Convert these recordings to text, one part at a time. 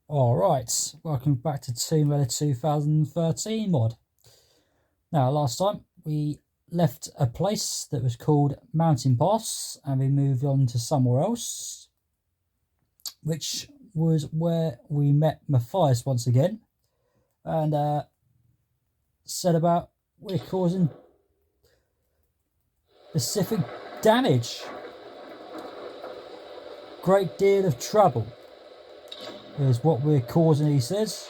Alright, welcome back to Tomb Raider 2013 mod. Now, last time we left a place that was called Mountain Pass and we moved on to somewhere else, which was where we met Matthias once again and said about we're causing specific damage, great deal of trouble is what we're causing, he says.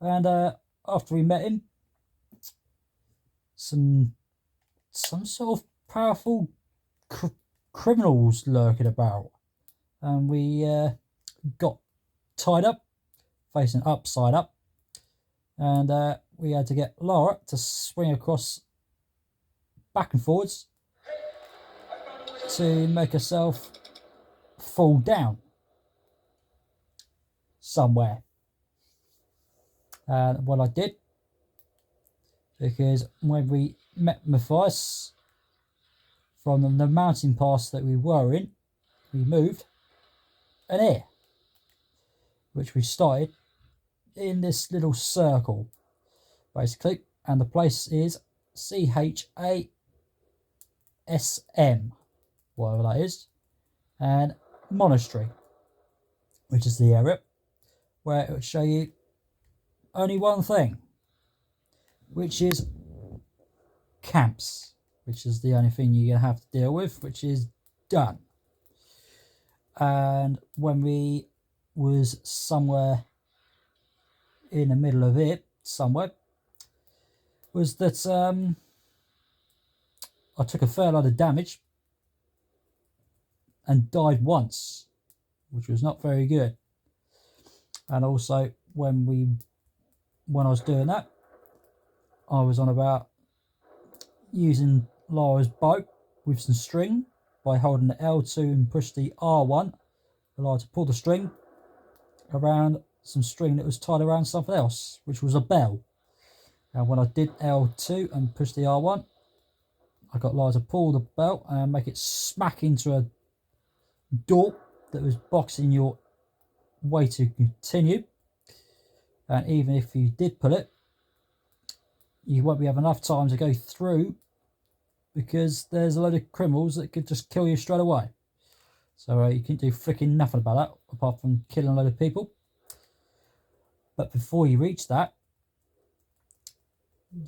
And after we met him, some sort of powerful criminals lurking about, and we got tied up, facing upside up, and we had to get Lara to swing across back and forwards to make herself fall down somewhere. And what I did, because when we met Matthias from the mountain pass that we were in, we moved an air, which we started in this little circle basically, and the place is CHASM, whatever that is, and monastery, which is the area where it would show you only one thing, which is camps, which is the only thing you're going to have to deal with, which is done. And when we was somewhere in the middle of it, somewhere, was that I took a fair lot of damage and died once, which was not very good. And also when I was doing that, I was on about using Lara's boat with some string by holding the L2 and push the R1, allow to pull the string around some string that was tied around something else, which was a bell. And when I did L2 and push the R1, I got Lara to pull the bell and make it smack into a door that was boxing your way to continue. And even if you did pull it, you won't be having enough time to go through, because there's a load of criminals that could just kill you straight away. So you can't do freaking nothing about that apart from killing a load of people. But before you reach that,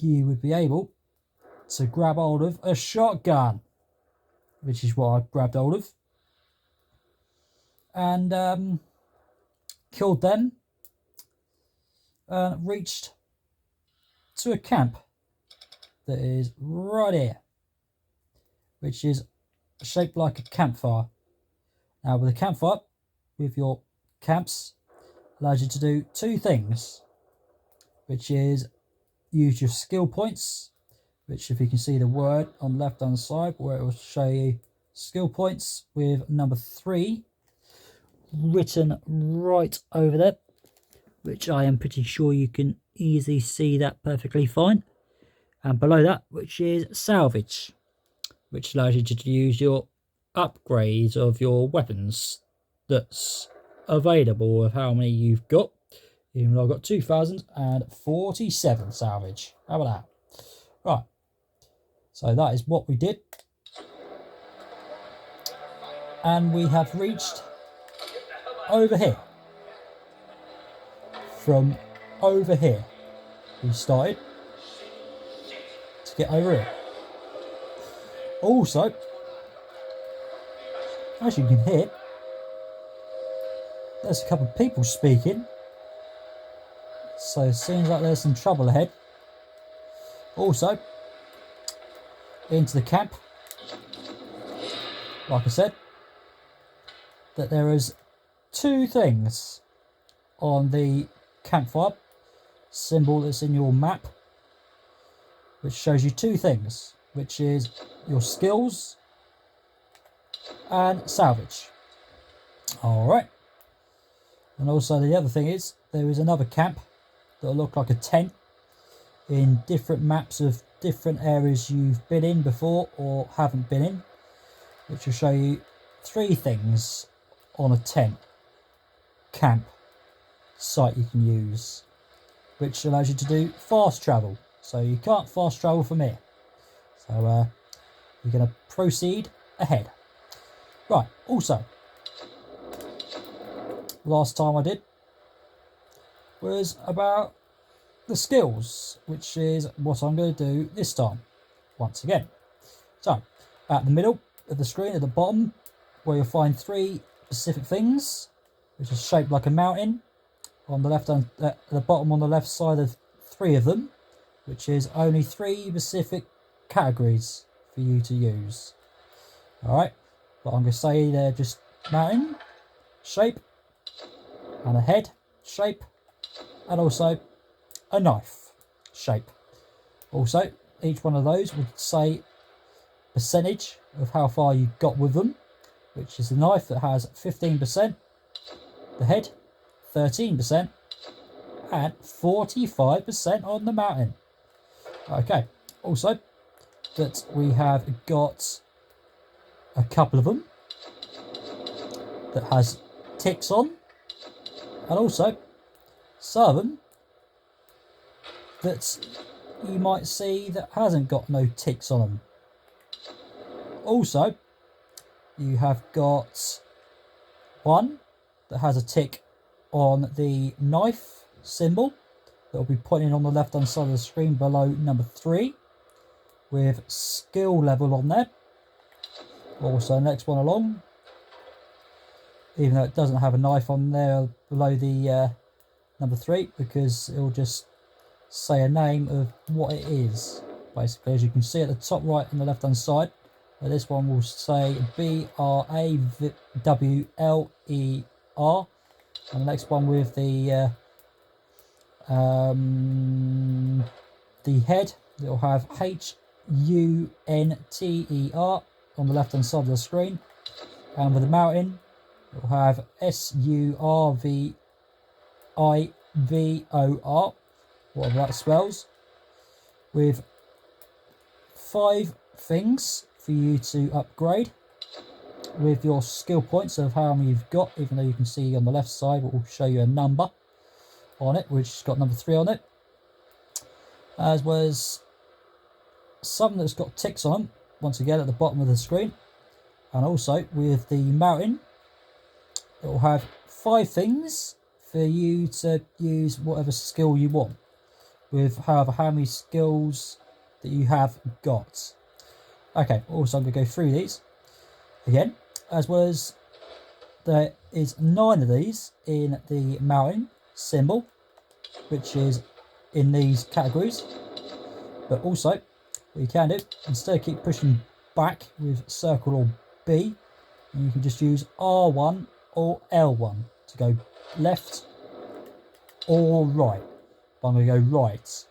you would be able to grab hold of a shotgun, which is what I grabbed hold of, and killed them and reached to a camp that is right here, which is shaped like a campfire. Now, with a campfire, with your camps, allows you to do two things, which is use your skill points, which, if you can see the word on the left hand side where it will show you skill points with number 3 written right over there, which I am pretty sure you can easily see that perfectly fine. And below that, which is salvage, which allows you to use your upgrades of your weapons that's available of how many you've got. Even though I've got 2047 salvage. How about that? Right. So that is what we did. And we have reached over here. From over here we started to get over here. Also, as you can hear, there's a couple of people speaking, so it seems like there's some trouble ahead. Also, into the camp, like I said, that there is two things on the campfire symbol that's in your map, which shows you two things, which is your skills and salvage. Alright. And also the other thing is, there is another camp that will look like a tent in different maps of different areas you've been in before or haven't been in, which will show you three things on a tent camp site you can use, which allows you to do fast travel. So you can't fast travel from here. So you're going to proceed ahead. Right, also, last time I did was about the skills, which is what I'm going to do this time, once again. So, at the middle of the screen, at the bottom, where you'll find 3 specific things, which is shaped like a mountain. On the left hand, at the bottom on the left side of 3 of them, which is only 3 specific categories for you to use. Alright, but I'm going to say they're just mountain shape, and a head shape, and also a knife shape. Also, each one of those would say percentage of how far you got with them, which is the knife that has 15%, the head 13%, and 45% on the mountain. Okay, also that we have got a couple of them that has ticks on, and also some of them that you might see that hasn't got no ticks on them. Also, you have got one that has a tick on the knife symbol that will be pointing on the left hand side of the screen below number 3 with skill level on there. Also, next one along, even though it doesn't have a knife on there below the number 3, because it will just say a name of what it is. Basically, as you can see at the top right on the left hand side, this one will say BRAWLER, and the next one with the head, it will have HUNTER on the left hand side of the screen, and with the mountain it will have SURVIVOR, whatever that spells, with 5 things for you to upgrade with your skill points of how many you've got, even though you can see on the left side it will show you a number on it, which has got number 3 on it, as well as some that's got ticks on them, once again at the bottom of the screen. And also with the mountain, it will have 5 things for you to use whatever skill you want, with however how many skills that you have got. Okay, also I'm going to go through these again, as well as there is 9 of these in the mountain symbol, which is in these categories. But also, what you can do, instead of keep pushing back with circle or B, you can just use R1 or L1 to go left or right. But I'm going to go right.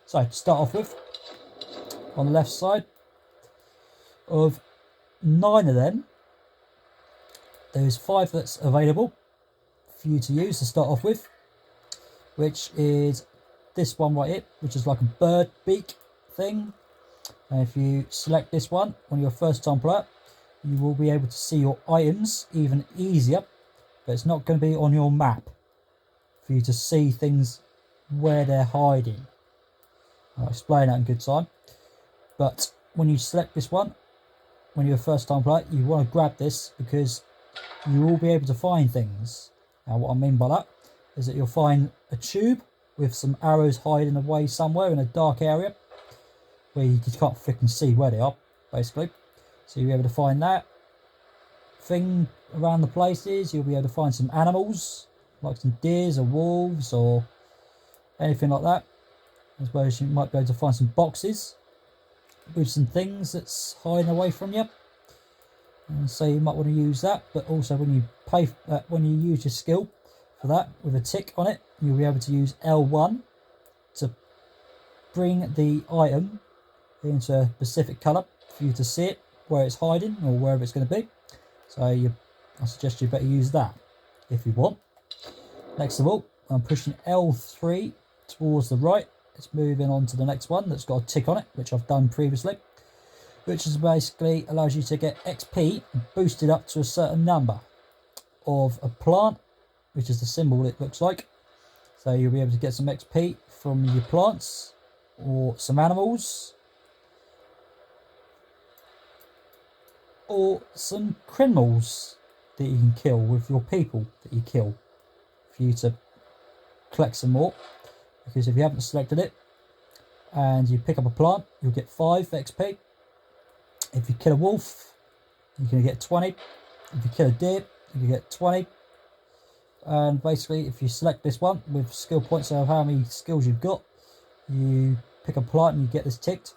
So to start off with, on the left side of 9 of them, there's 5 that's available for you to use to start off with, which is this one right here, which is like a bird beak thing. And if you select this one when you're a first time player, you will be able to see your items even easier, but it's not going to be on your map for you to see things where they're hiding. I'll explain that in good time. But when you select this one, when you're a first time player, you want to grab this because you will be able to find things. Now what I mean by that is that you'll find a tube with some arrows hiding away somewhere in a dark area where you just can't freaking see where they are, basically. So you'll be able to find that thing around the places. You'll be able to find some animals, like some deers or wolves or anything like that, as well as you might be able to find some boxes with some things that's hiding away from you. And so you might want to use that, but also when you when you use your skill for that with a tick on it, you'll be able to use L1 to bring the item into a specific colour for you to see it where it's hiding or wherever it's going to be. So I suggest you better use that if you want. Next of all, I'm pushing L3 towards the right. It's moving on to the next one that's got a tick on it, which I've done previously, which is basically allows you to get XP boosted up to a certain number of a plant, which is the symbol it looks like, So you'll be able to get some XP from your plants or some animals or some criminals that you can kill with your people that you kill for you to collect some more. Because if you haven't selected it and you pick up a plant, you'll get 5 XP. If you kill a wolf, you're going to get 20. If you kill a deer, you can get 20. And basically, if you select this one with skill points of how many skills you've got, you pick a plant and you get this ticked.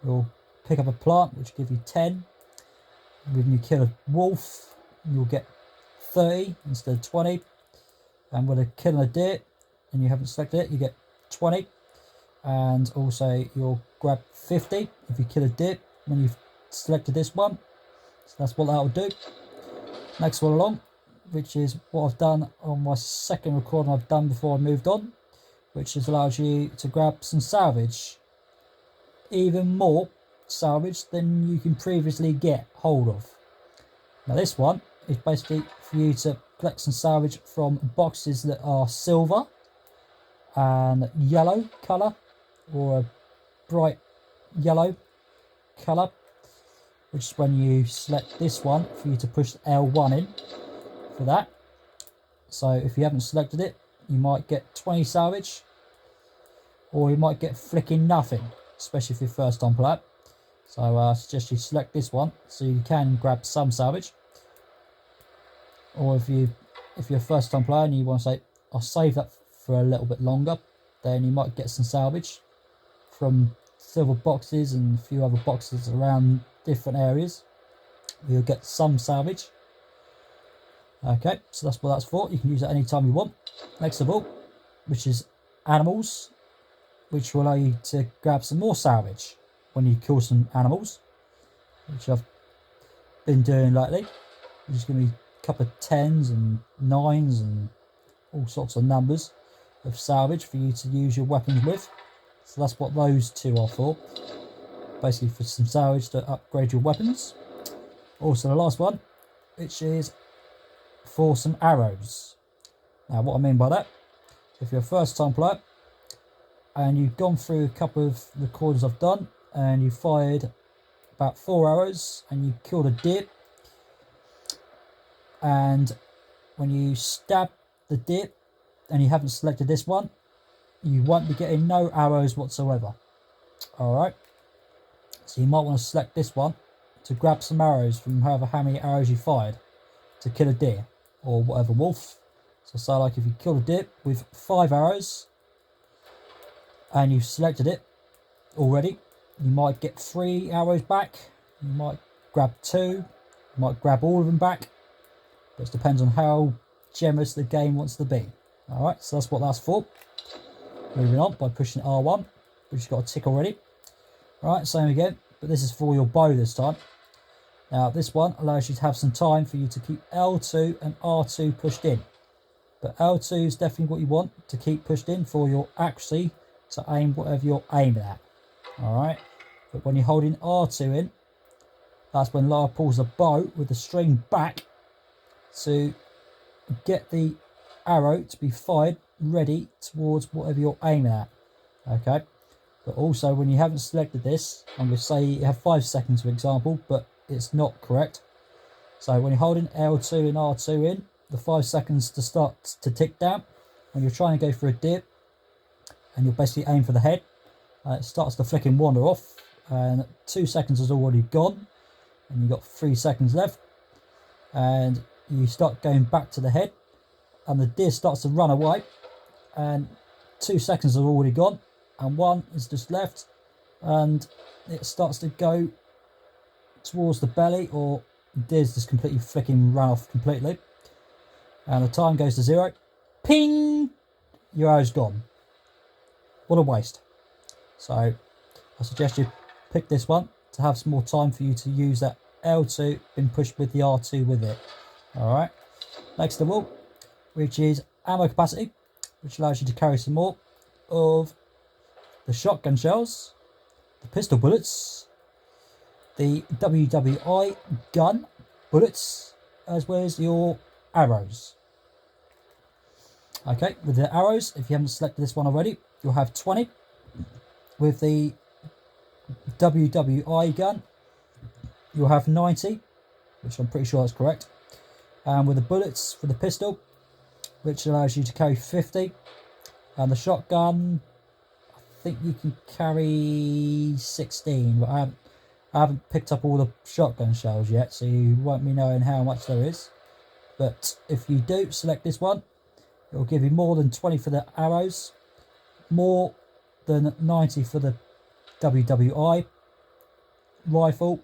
You'll pick up a plant which will give you 10. When you kill a wolf, you'll get 30 instead of 20. And with a killing a deer and you haven't selected it, you get 20. And also you'll grab 50 if you kill a deer when you've selected this one. So that's what that will do. Next one along, which is what I've done on my second recording I've done before I moved on, which just allows you to grab some salvage. Even more salvage than you can previously get hold of. Now this one is basically for you to collect some salvage from boxes that are silver and yellow colour, or a bright yellow colour, which is when you select this one for you to push L1 in for that. So if you haven't selected it, you might get 20 salvage, or you might get flicking nothing, especially if you're first time player. So I suggest you select this one so you can grab some salvage. Or if you're a first time player and you want to say, I'll save that for a little bit longer, then you might get some salvage from silver boxes and a few other boxes around different areas. You'll get some salvage. Okay, so that's what that's for. You can use it anytime you want. Next of all, which is animals, which will allow you to grab some more salvage when you kill some animals, which I've been doing lately. Which is going to be a couple of 10s and 9s and all sorts of numbers of salvage for you to use your weapons with. So that's what those two are for. Basically for some salvage to upgrade your weapons. Also the last one, which is for some arrows. Now what I mean by that, if you're a first time player and you've gone through a couple of recordings I've done and you fired about 4 arrows and you killed a deer, and when you stab the deer and you haven't selected this one, you won't be getting no arrows whatsoever. Alright, so you might want to select this one to grab some arrows from however how many arrows you fired to kill a deer or whatever wolf. So say like if you kill a deer with 5 arrows and you've selected it already, you might get 3 arrows back, you might grab 2, you might grab all of them back, but it depends on how generous the game wants to be. Alright, so that's what that's for. Moving on by pushing R1, which has got a tick already. Alright, same again, but this is for your bow this time. Now this one allows you to have some time for you to keep L2 and R2 pushed in. But L2 is definitely what you want to keep pushed in for your accuracy to aim whatever you're aiming at. Alright, but when you're holding R2 in, that's when Lara pulls the bow with the string back to get the arrow to be fired ready towards whatever you're aiming at. Okay, but also when you haven't selected this, I'm going to say you have 5 seconds for example, but it's not correct. So when you're holding L2 and R2 in, the 5 seconds to start to tick down. When you're trying to go for a dip and you're basically aim for the head, it starts to flick and wander off, and 2 seconds has already gone and you've got 3 seconds left, and you start going back to the head and the deer starts to run away, and 2 seconds have already gone and 1 is just left, and it starts to go towards the belly, or the deer's just completely flicking run off completely, and the time goes to 0. Ping! Your arrow's gone. What a waste. So I suggest you pick this one to have some more time for you to use that L2 being pushed with the R2 with it. Alright, next of all, which is ammo capacity, which allows you to carry some more of the shotgun shells, the pistol bullets, the WWI gun bullets, as well as your arrows. Okay, with the arrows, if you haven't selected this one already, you'll have 20. With the WWI gun, you'll have 90, which I'm pretty sure that's correct. And with the bullets for the pistol, which allows you to carry 50. And the shotgun, I think you can carry 16, but I haven't picked up all the shotgun shells yet, so you won't be knowing how much there is. But if you do select this one, it will give you more than 20 for the arrows, more than 90 for the WWI rifle,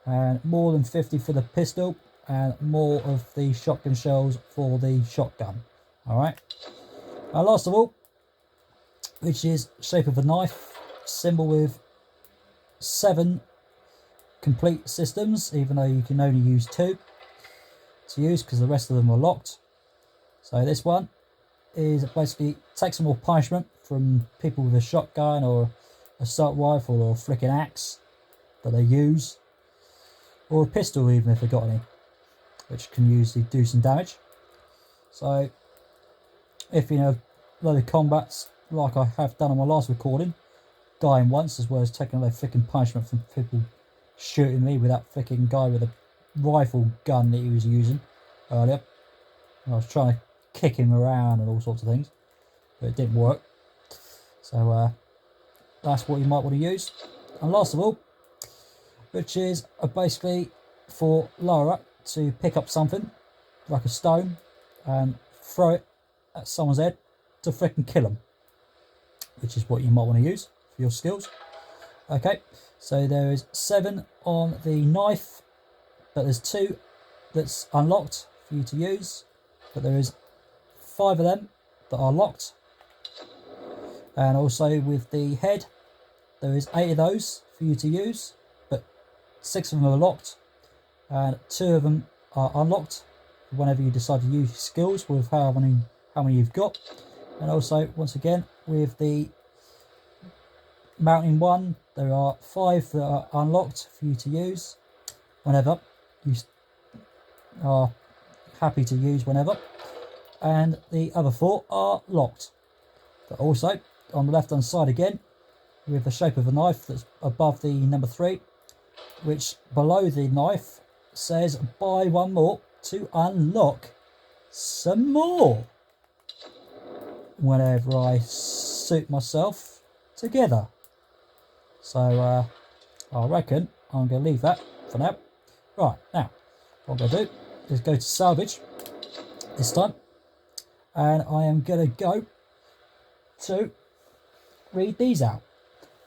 and more than 50 for the pistol, and more of the shotgun shells for the shotgun. Alright, and last of all, which is shape of a knife, symbol with 7 complete systems, even though you can only use 2 to use because the rest of them are locked. So this one is basically take some more punishment from people with a shotgun or assault rifle or flicking axe that they use, or a pistol even if they've got any, which can usually do some damage. So if you know a load of combats like I have done on my last recording, dying once as well as taking a load of flicking punishment from people shooting me with that flicking guy with a rifle gun that he was using earlier. And I was trying to kick him around and all sorts of things, but it didn't work. So that's what you might want to use. And last of all, which is basically for Lara to pick up something like a stone and throw it at someone's head to frickin' kill them, which is what you might want to use for your skills. Okay, so there is 7 on the knife, but there's 2 that's unlocked for you to use, but there is 5 of them that are locked. And also with the head, there is 8 of those for you to use, but 6 of them are locked, and 2 of them are unlocked whenever you decide to use your skills with how many you've got. And also, once again, with the mountain one, there are 5 that are unlocked for you to use whenever you are happy to use whenever, and the other 4 are locked. But also on the left hand side again, with the shape of a knife that's above the number 3, which below the knife says buy 1 more to unlock some more whenever I suit myself together. So I reckon I'm going to leave that for now. Right, now what I'm going to do is go to salvage this time, and I am going to go to read these out.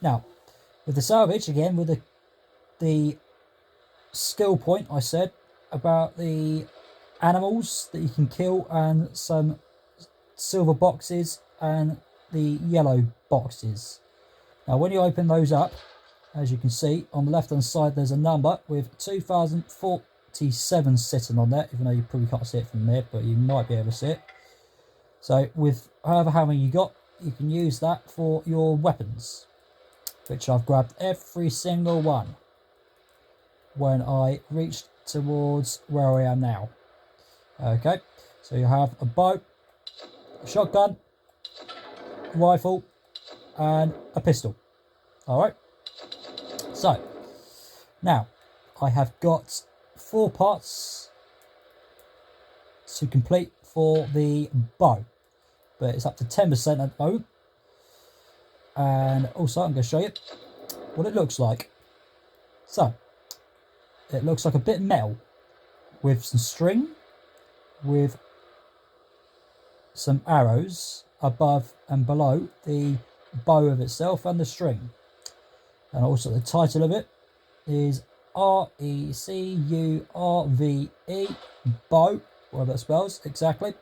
Now with the salvage again, with the skill point I said about the animals that you can kill and some silver boxes and the yellow boxes. Now when you open those up, as you can see on the left hand side there's a number with 2047 sitting on there, even though you probably can't see it from there, but you might be able to see it. So with however many you got, you can use that for your weapons, which I've grabbed every single one when I reached towards where I am now. Okay, so you have a bow, a shotgun, rifle, and a pistol. Alright, so now I have got 4 parts to complete for the bow, but it's up to 10% at the moment. And also I'm going to show you what it looks like. So it looks like a bit of metal with some string, with some arrows above and below the bow of itself and the string. And also the title of it is RECURVE, bow, whatever that spells exactly.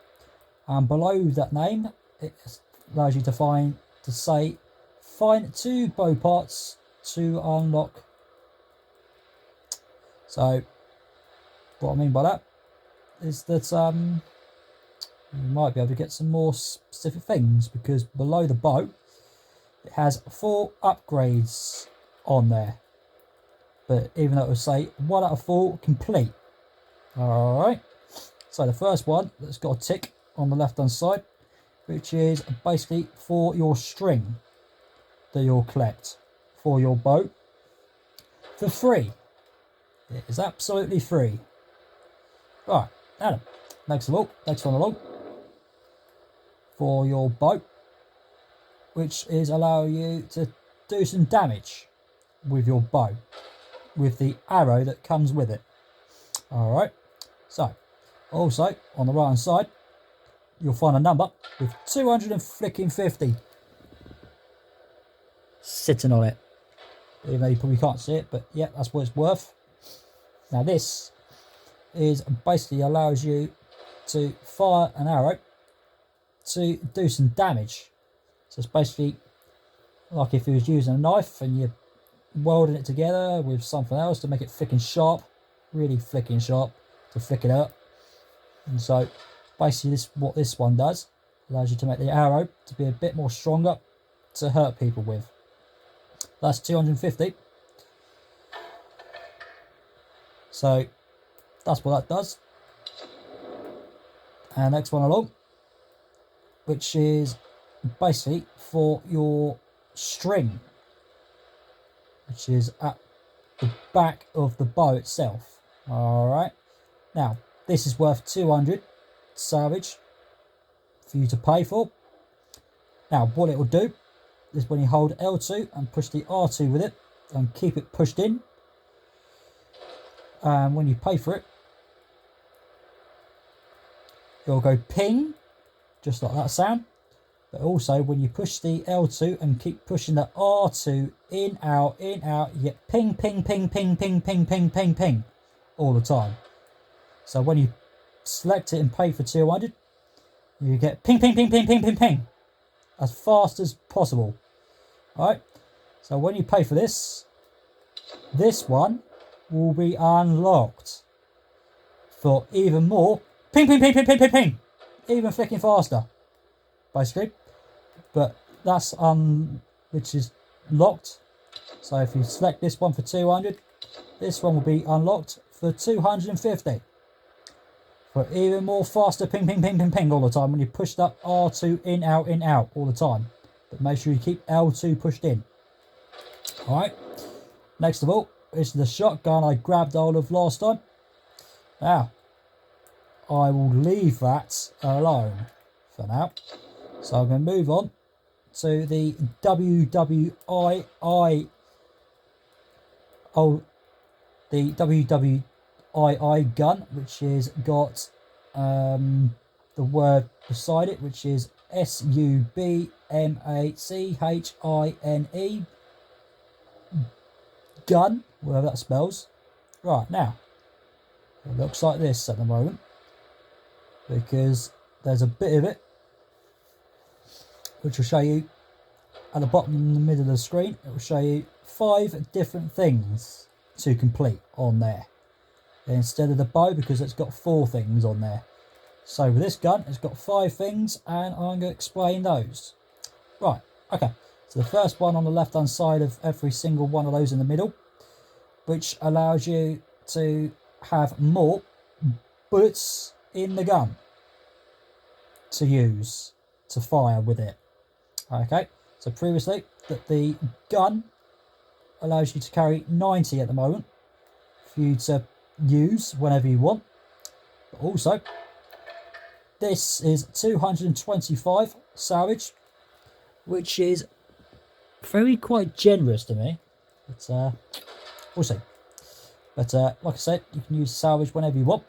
And below that name, it allows you to find 2 bow parts to unlock. So what I mean by that is that you might be able to get some more specific things, because below the bow it has 4 upgrades on there, but even though it will say 1 out of 4 complete. Alright, so the first one that's got a tick on the left hand side which is basically for your string that you'll collect for your boat for free. It is absolutely free. Right, Adam, next one along for your boat, which is allow you to do some damage with your bow with the arrow that comes with it. Alright, so also on the right hand side you'll find a number with 250 sitting on it, even though you probably can't see it, but yeah, that's what it's worth. Now this is basically allows you to fire an arrow to do some damage. So it's basically like if you was using a knife and you're welding it together with something else to make it thick and sharp, really thick and sharp, to flick it up. And so basically this what this one does, allows you to make the arrow to be a bit more stronger to hurt people with. That's 250. So that's what that does. And next one along, which is basically for your string, which is at the back of the bow itself. Alright, now this is worth 200 salvage for you to pay for. Now what it will do is when you hold L2 and push the R2 with it and keep it pushed in, and when you pay for it, it'll go ping, just like that sound. But also when you push the L2 and keep pushing the R2 in, out, you get ping, ping, ping, ping, ping, ping, ping, ping, ping all the time. So when you select it and pay for 200, you get ping, ping, ping, ping, ping, ping, ping, as fast as possible. Alright, so when you pay for this, this one will be unlocked for even more ping, ping, ping, ping, ping, ping, ping, even flicking faster, basically. But that's which is locked. So if you select this one for 200, this one will be unlocked for 250 for even more faster ping, ping, ping, ping, ping all the time when you push that R2 in, out all the time. But make sure you keep L2 pushed in. Alright, next of all is the shotgun I grabbed hold of last time. Now I will leave that alone for now. So I'm going to move on to the WWII, the WWII gun, which is got the word beside it, which is SUBMACHINE gun, whatever that spells. Right, now it looks like this at the moment, because there's a bit of it which will show you at the bottom in the middle of the screen. It will show you 5 different things to complete on there instead of the bow, because it's got 4 things on there. So with this gun it's got 5 things, and I'm going to explain those. Right, okay, so the first one on the left hand side of every single one of those in the middle, which allows you to have more bullets in the gun to use to fire with it. Okay, so previously that the gun allows you to carry 90 at the moment for you to use whenever you want. But also this is 225 salvage, which is quite generous to me, but we'll see. But like I said, you can use salvage whenever you want.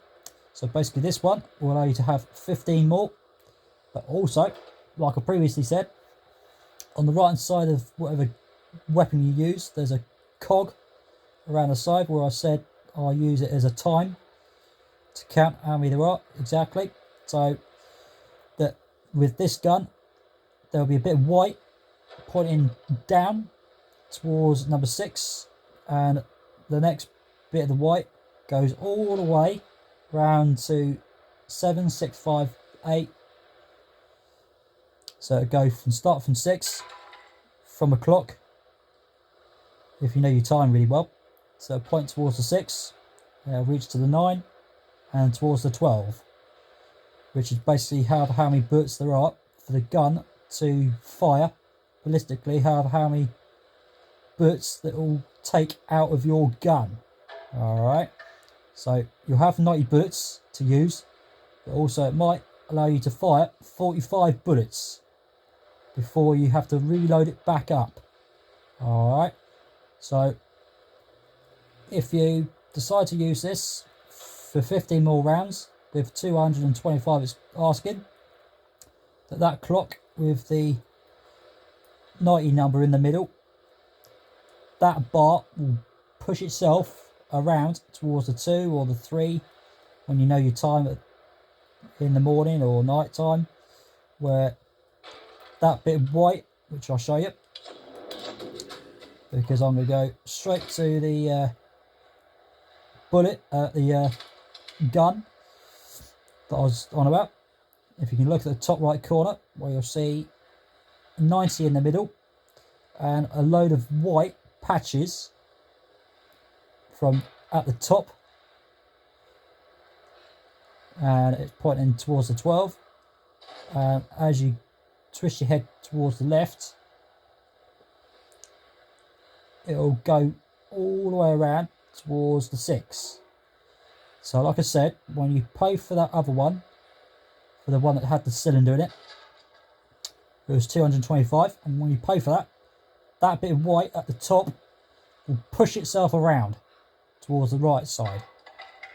So basically this one will allow you to have 15 more. But also, like I previously said, on the right hand side of whatever weapon you use, there's a cog around the side where I said I use it as a time to count how many there are exactly. So that with this gun there'll be a bit of white pointing down towards number 6, and the next bit of the white goes all the way round to 7, 6, 5, 8. So it goes start from 6 from a clock, if you know your time really well. So point towards the 6, reach to the 9 and towards the 12, which is basically how many bullets there are for the gun to fire ballistically, however how many bullets that will take out of your gun. Alright, so you'll have 90 bullets to use, but also it might allow you to fire 45 bullets before you have to reload it back up. Alright, so if you decide to use this for 15 more rounds with 225 it's asking, that clock with the 90 number in the middle, that bar will push itself around towards the 2 or the 3 when you know your time in the morning or night time, where that bit of white, which I'll show you, because I'm going to go straight to the bullet, the gun that I was on about. If you can look at the top right corner, where you'll see 90 in the middle and a load of white patches from at the top, and it's pointing towards the 12, and as you twist your head towards the left, it'll go all the way around towards the 6. So like I said, when you pay for that other one, for the one that had the cylinder in it, it was 225, and when you pay for that, that bit of white at the top will push itself around towards the right side.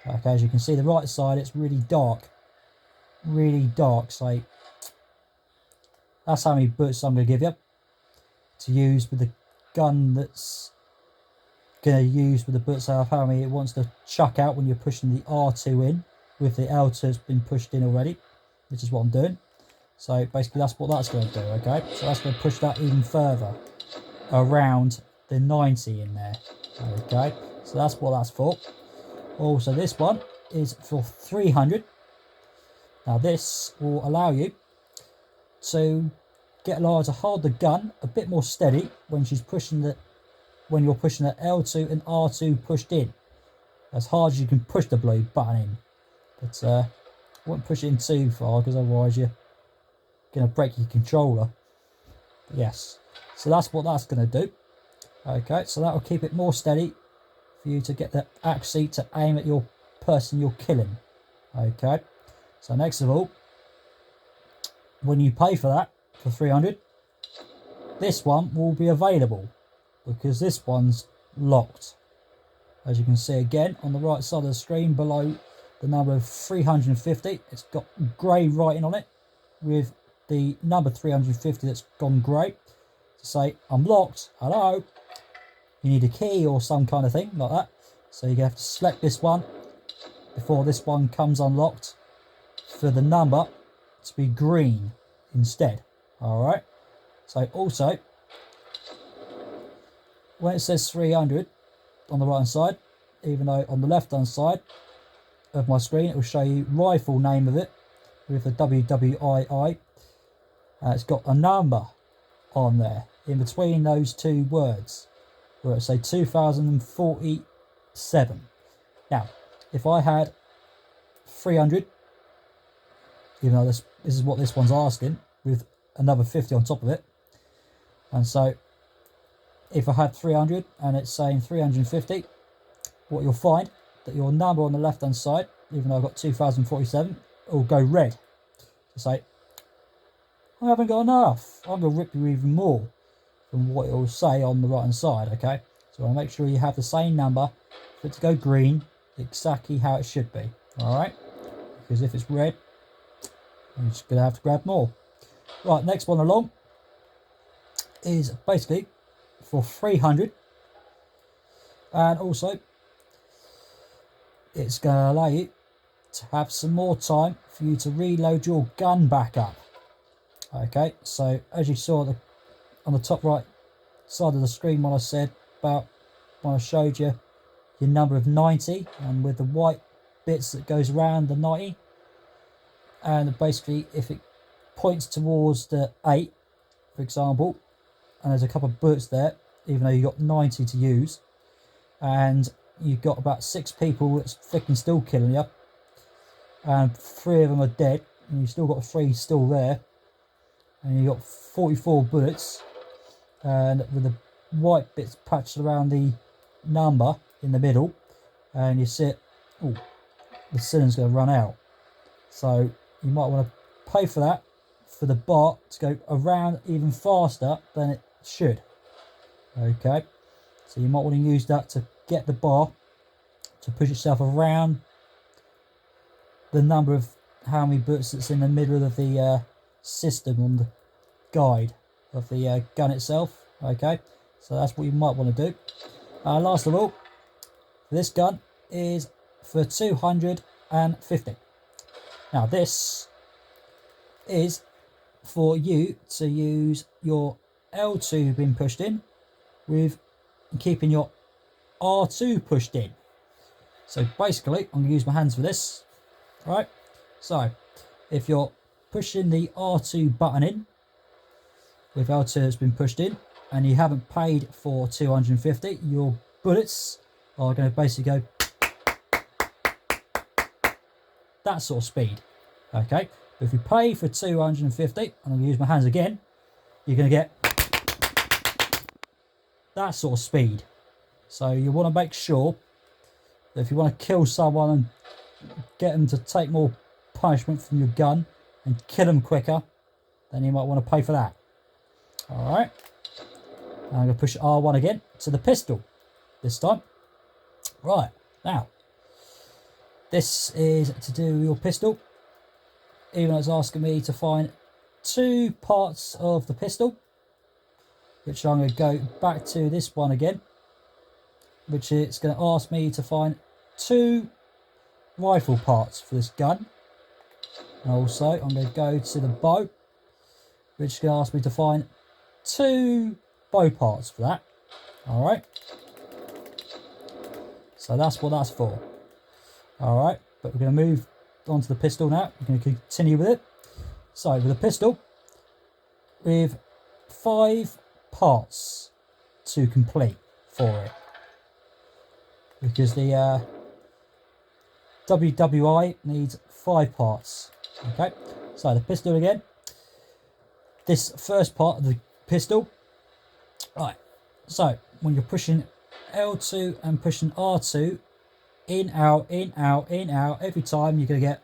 Okay, as you can see, the right side, it's really dark, so that's how many bullets I'm going to give you to use with the gun that's going to use with the bullets out of how many it wants to chuck out when you're pushing the R2 in, with the L2 that's been pushed in already, which is what I'm doing. So basically that's what that's going to do, okay? So that's going to push that even further around the 90 in there, okay? So that's what that's for. Also, this one is for 300. Now this will allow you to get Lara to hold the gun a bit more steady when she's pushing the, when you're pushing the L2 and R2 pushed in, as hard as you can push the blue button in. But I won't push it in too far, because otherwise you're going to break your controller. But yes, so that's what that's going to do. Okay, so that will keep it more steady for you to get the accuracy to aim at your person you're killing. Okay, so next of all, when you pay for that for 300, this one will be available, because this one's locked. As you can see again on the right side of the screen below the number of 350, it's got grey writing on it with the number 350 that's gone grey to say I'm locked, hello. You need a key or some kind of thing like that, so you're going to have to select this one before this one comes unlocked for the number to be green instead. Alright, so also when it says 300 on the right hand side, even though on the left hand side of my screen it will show you rifle name of it with the WWII, it's got a number on there in between those two words where it say 2047. Now if I had 300, even though this is what this one's asking, with another 50 on top of it, and so if I had 300 and it's saying 350, what you'll find that your number on the left hand side, even though I've got 2047, will go red to say I haven't got enough, I'm going to rip you even more from what it will say on the right hand side. Okay, so I'll make sure you have the same number for it to go green, exactly how it should be. Alright, because if it's red, you're just going to have to grab more. Right, next one along is basically for 300, and also it's going to allow you to have some more time for you to reload your gun back up. Okay, so as you saw on the top right side of the screen when I said about, when I showed you your number of 90 and with the white bits that goes around the 90, and basically if it points towards the 8 for example, and there's a couple of bullets there, even though you've got 90 to use, and you've got about 6 people that's freaking still killing you, and 3 of them are dead, and you've still got 3 still there, and you got 44 bullets, and with the white bits patched around the number in the middle, and you see it, oh, the cylinder's going to run out. So you might want to pay for that, for the bar to go around even faster than it should. Okay, so you might want to use that to get the bar to push itself around the number of how many bullets that's in the middle of the system on the guide of the gun itself. Okay, so that's what you might want to do. Last of all, this gun is for 250. Now this is for you to use your L2 being pushed in with keeping your R2 pushed in. So basically I'm going to use my hands for this, right? So if you're pushing the R2 button in with L2 has been pushed in and you haven't paid for 250, your bullets are going to basically go that sort of speed. Okay, but if you pay for 250, and I'm going to use my hands again, you're going to get that sort of speed. So you want to make sure that if you want to kill someone and get them to take more punishment from your gun and kill them quicker, then you might want to pay for that. Alright, I'm going to push R1 again to the pistol this time. Right, now this is to do your pistol. Even though it's asking me to find 2 parts of the pistol, which I'm going to go back to this one again, which it's going to ask me to find 2 rifle parts for this gun. And also I'm going to go to the bow, which is going to ask me to find 2 bow parts for that. Alright, so that's what that's for. Alright, but we're going to move onto the pistol now. We're going to continue with it. So with the pistol, with 5 parts to complete for it, because the WWI needs 5 parts. Okay, so the pistol again, this first part of the pistol, right, so when you're pushing L2 and pushing R2 in, out, in, out, in, out, every time you're going to get,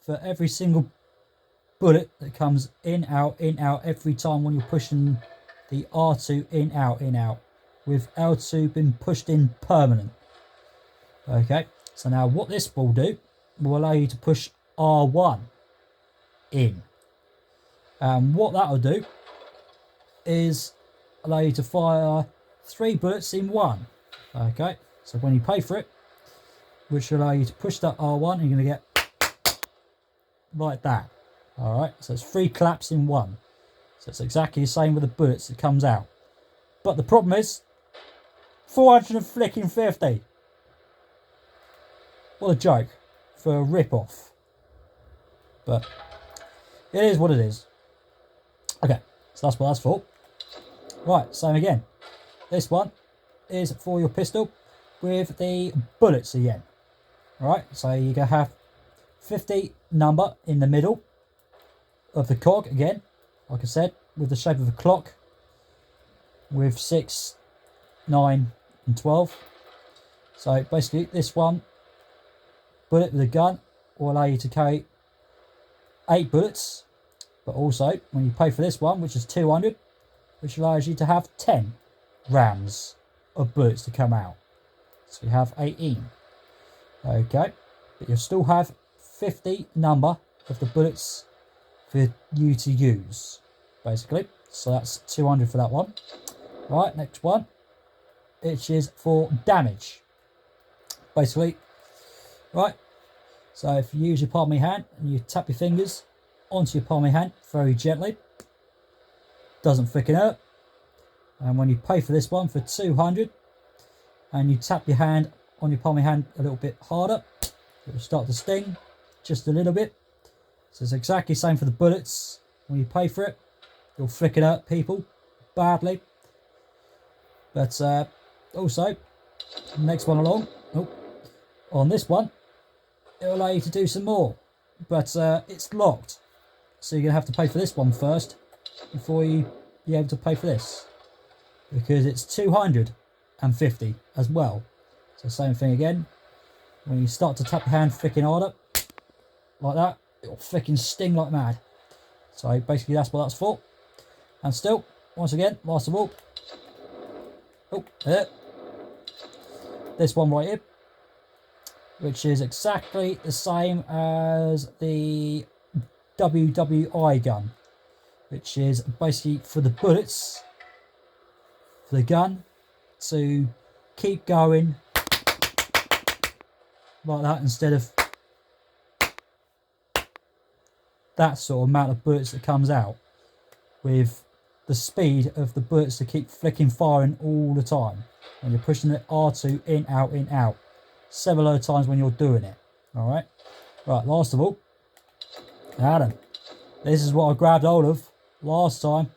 for every single bullet that comes in, out, every time when you're pushing the R2 in, out, with L2 being pushed in permanent. Okay, so now what this will do, will allow you to push R1 in. And what that will do is allow you to fire 3 bullets in one. Okay, so when you pay for it, which will allow you to push that R1, you're going to get like that. Alright, so it's 3 claps in one. So it's exactly the same with the bullets that comes out. But the problem is 450. What a joke for a rip-off. But it is what it is. Okay, so that's what that's for. Right, same again. This one is for your pistol with the bullets again. Alright, so you're going to have 50 number in the middle of the cog again, like I said, with the shape of a clock, with 6, 9 and 12. So basically this one bullet with a gun will allow you to carry 8 bullets, but also when you pay for this one, which is 200, which allows you to have 10 rounds of bullets to come out, so you have 18. Okay, but you'll still have 50 number of the bullets for you to use, basically. So that's 200 for that one. Right, next one, which is for damage, basically. Right, so if you use your palm of your hand and you tap your fingers onto your palm of your hand very gently, doesn't freaking hurt. And when you pay for this one for 200 and you tap your hand on your palm of your hand a little bit harder, it will start to sting just a little bit. So it's exactly the same for the bullets. When you pay for it, you'll flick it hurt people badly. But also, next one along, on this one, it'll allow you to do some more but it's locked. So you're going to have to pay for this one first before you be able to pay for this. Because it's 250 as well. So same thing again. When you start to tap your hand freaking harder, like that, it'll freaking sting like mad. So basically that's what that's for. And still, once again, last of all, oh, there. This one right here, which is exactly the same as the WWI gun, which is basically for the bullets, for the gun, to keep going like that instead of that sort of amount of bullets that comes out, with the speed of the bullets to keep flicking firing all the time. And you're pushing the R2 in, out, several other times when you're doing it. Alright? Right, last of all, Adam, this is what I grabbed hold of last time.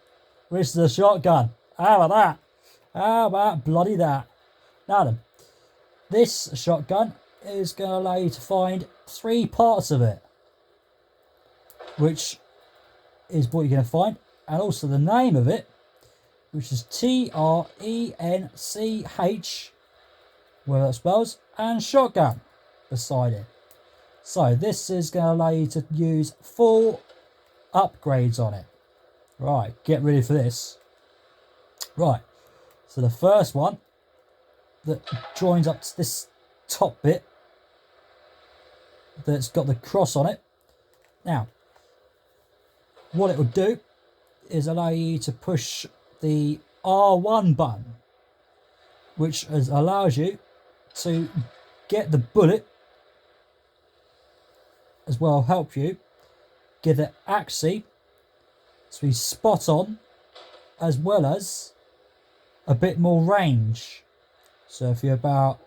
This is a shotgun. How about that? How about bloody that? Now then, this shotgun is going to allow you to find 3 parts of it, which is what you're going to find, and also the name of it, which is TRENCH, where that spells, and shotgun beside it. So this is going to allow you to use full upgrades on it. Right, get ready for this. Right, so the first one that joins up to this top bit that's got the cross on it. Now, what it will do is allow you to push the R1 button, which allows you to get the bullet, as well help you get the accuracy to be spot on, as well as a bit more range. So if you're about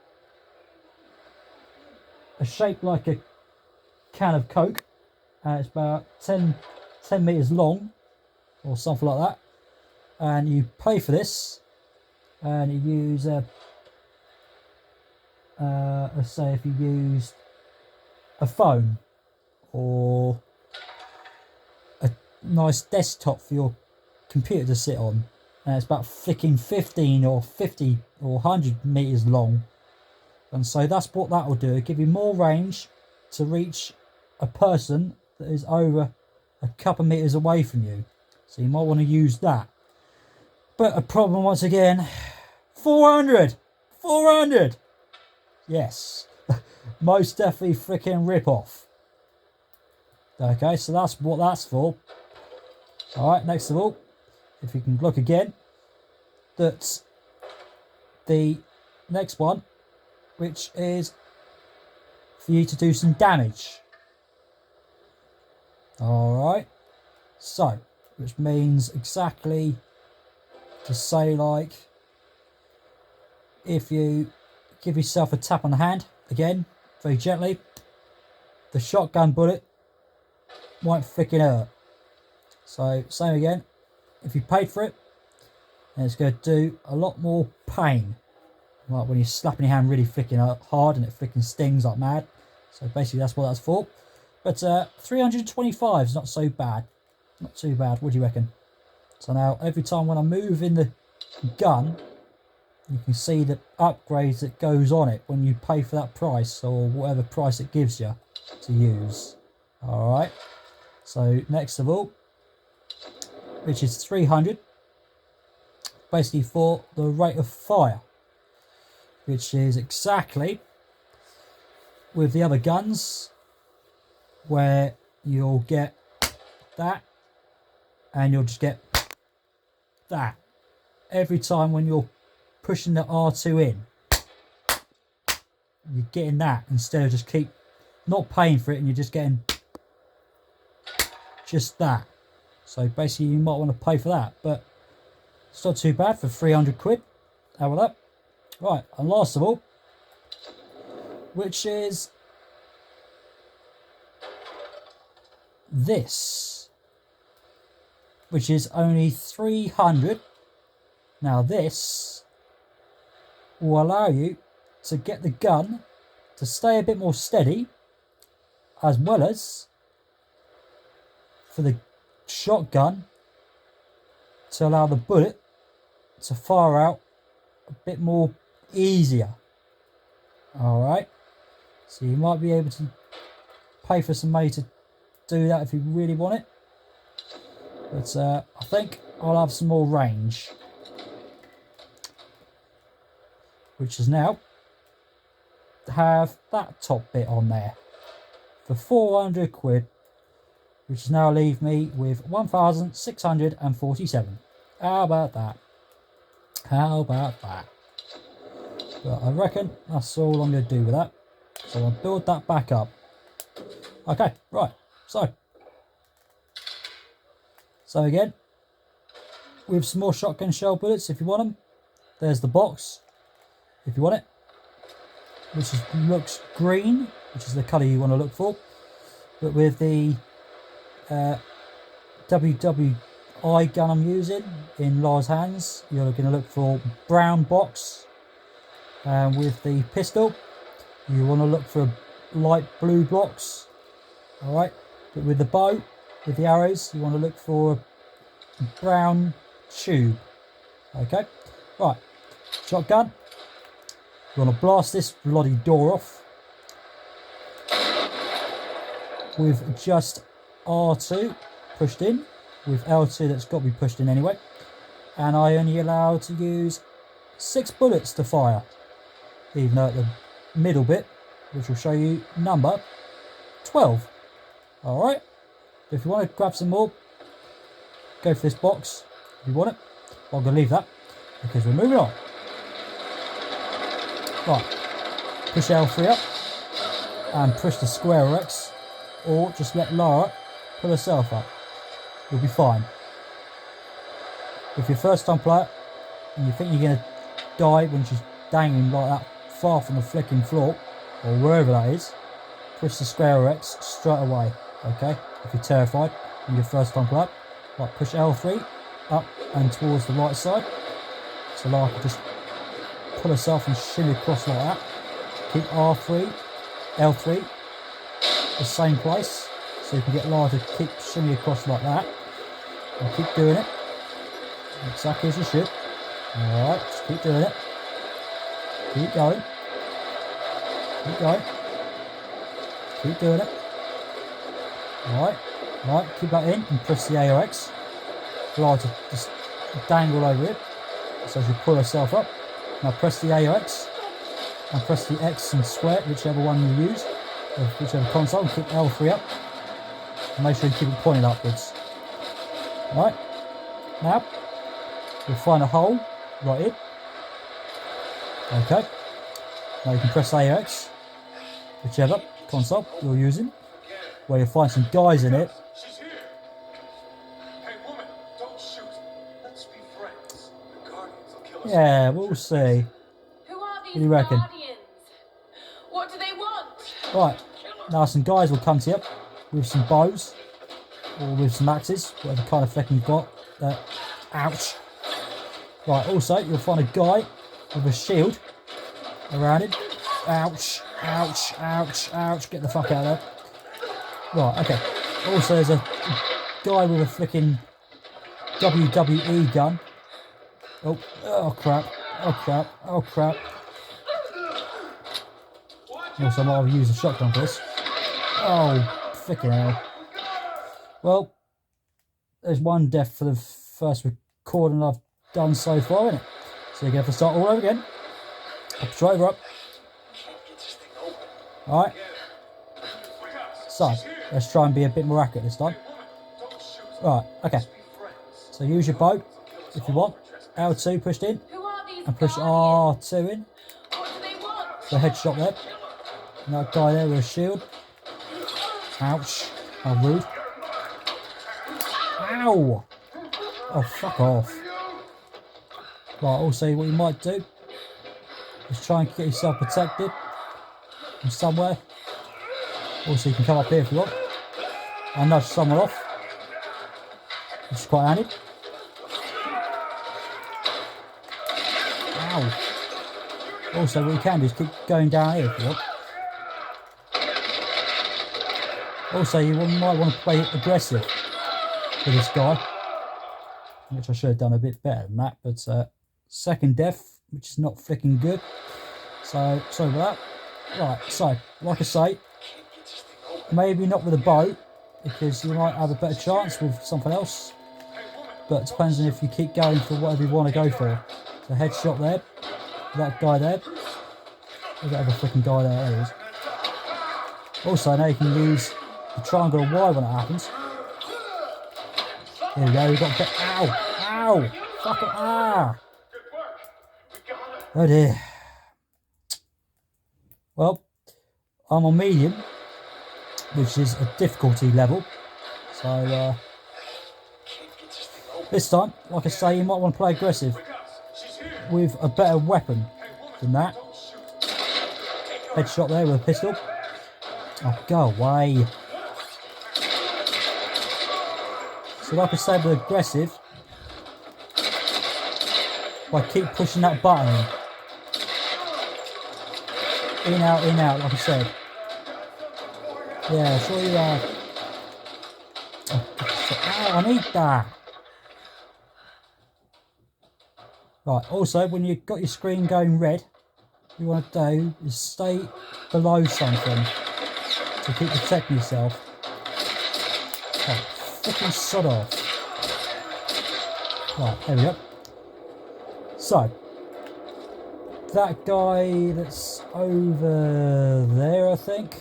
a shape like a can of Coke, and it's about 10 meters long or something like that, and you pay for this and you use let's say if you used a phone or a nice desktop for your computer to sit on, and it's about flicking 15 or 50 or 100 meters long, and so that's what that will do. It'll give you more range to reach a person that is over a couple meters away from you, so you might want to use that. But a problem once again, 400, yes, most definitely freaking rip off. Okay, so that's what that's for. All right, next of all, if you can look again, that's the next one, which is for you to do some damage. All right, so which means exactly to say, like, if you give yourself a tap on the hand again very gently, the shotgun bullet won't freaking hurt. So same again, if you paid for it, and it's going to do a lot more pain, like when you're slapping your hand really freaking hard and it freaking stings like mad. So basically that's what that's for. But 325 is not so bad, not too bad. What do you reckon? So now every time when I move in the gun, you can see the upgrades that goes on it when you pay for that price, or whatever price it gives you to use. All right, so next of all, which is 300, basically for the rate of fire, which is exactly with the other guns, where you'll get that and you'll just get that every time when you're pushing the R2 in. You're getting that instead of just keep not paying for it, and you're just getting just that. So basically you might want to pay for that, but it's not too bad for 300 quid. How about that? Right, and last of all, which is this, which is only 300. Now this will allow you to get the gun to stay a bit more steady, as well as for the shotgun to allow the bullet to fire out a bit more easier. Alright, so you might be able to pay for some money to do that if you really want it, but I think I'll have some more range, which is now have that top bit on there for 400 quid, which is now leave me with 1,647. How about that? How about that? But I reckon that's all I'm going to do with that. So I'll build that back up. Okay, right. So again, with some more shotgun shell bullets if you want them. There's the box if you want it, which looks green, which is the colour you want to look for. But with the WWI gun I'm using in Lars' hands, you're going to look for brown box. And with the pistol, you want to look for light blue blocks. Alright, but with the bow, with the arrows, you want to look for a brown tube. Okay, right, shotgun. You want to blast this bloody door off with just R2 pushed in, with L2 that's got to be pushed in anyway. And I only allowed to use 6 bullets to fire, even though at the middle bit, which will show you number 12. Alright, if you want to grab some more, go for this box if you want it. I'm going to leave that because we're moving on. Right, push L3 up and push the square X, or just let Lara pull herself up. You'll be fine. If you're a first time player and you think you're going to die when she's dangling like that far from the flicking floor, or wherever that is, push the square X straight away, okay? If you're terrified and you're first time player, right, push L3 up and towards the right side, so Lara can just pull herself and shimmy across like that. Keep R3, L3, the same place, so you can get Lara to keep shimmy across like that. And keep doing it, exactly as you should. Alright, just keep doing it. Keep going. Keep going. Keep doing it. Alright, right, keep that in and press the A or X. Lara to just dangle over it, so she pull herself up. Now press the A or X and press the X and square, whichever one you use, or whichever console, and keep L3 up. And make sure you keep it pointing upwards. Right, now you'll find a hole right here. Okay, now you can press A or X, whichever console you're using, where you'll find some guys in it. She's here. Hey woman, don't shoot. Let's be friends. The Guardians will kill us. Yeah, we'll see. Who are these What do you reckon? Guardians? What do they want? Right, now some guys will come to you with some bows or with some axes, whatever kind of flick you've got. Ouch. Right, also you'll find a guy with a shield around him. Ouch, ouch, ouch, ouch. Get the fuck out of there. Right, okay. Also there's a guy with a flicking WWE gun. Oh crap, oh crap, oh crap. Also I might have used a shotgun for this. Oh, freaking hell. Well, there's one death for the first recording I've done so far, isn't it? So you're going to have to start all over again. I'll drive her up. Alright. So, let's try and be a bit more accurate this time. Right, okay. So use your bow if you want. L2 pushed in. Who are these And push Guardians? R2 in. What do they want? So headshot there. And that guy there with a shield. Ouch. How rude. Ow! Oh, fuck off. Right, also what you might do is try and get yourself protected from somewhere. Also you can come up here if you want and nudge someone off, which is quite handy. Ow! Also what you can do is keep going down here if you want. Also you might want to play aggressive with this guy, which I should have done a bit better than that. But second death, which is not flicking good. So sorry about that. Right, so like I say, maybe not with a bow, because you might have a better chance with something else. But it depends on if you keep going for whatever you want to go for. So headshot there, that guy there. There's that other freaking guy there. There he is. Also, now you can use the triangle and Y when it happens. Here we go. We've got a bit. Ow! Ow! Fuck it! Ah! Oh dear. Well, I'm on medium, which is a difficulty level. So this time, like I say, you might want to play aggressive with a better weapon than that. Headshot there with a pistol. Oh, go away. So like I said with aggressive, I keep pushing that button in, out, like I said. Yeah, sure you are. Oh, I need that. Right, also when you've got your screen going red, what you want to do is stay below something to keep protecting yourself. Oh, freaking sod off. Right, there we go. So, that guy that's over there, I think.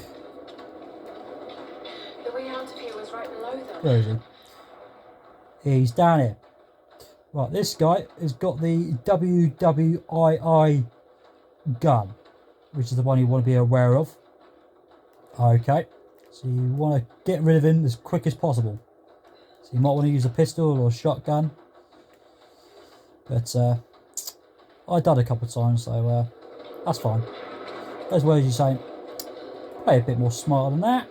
The way out of here was right below them. Where is he? He's down here. Right, this guy has got the WWII gun, which is the one you want to be aware of. Okay, so you want to get rid of him as quick as possible. So you might want to use a pistol or a shotgun. But I've done it a couple of times, so that's fine. As well as you saying, play a bit more smarter than that,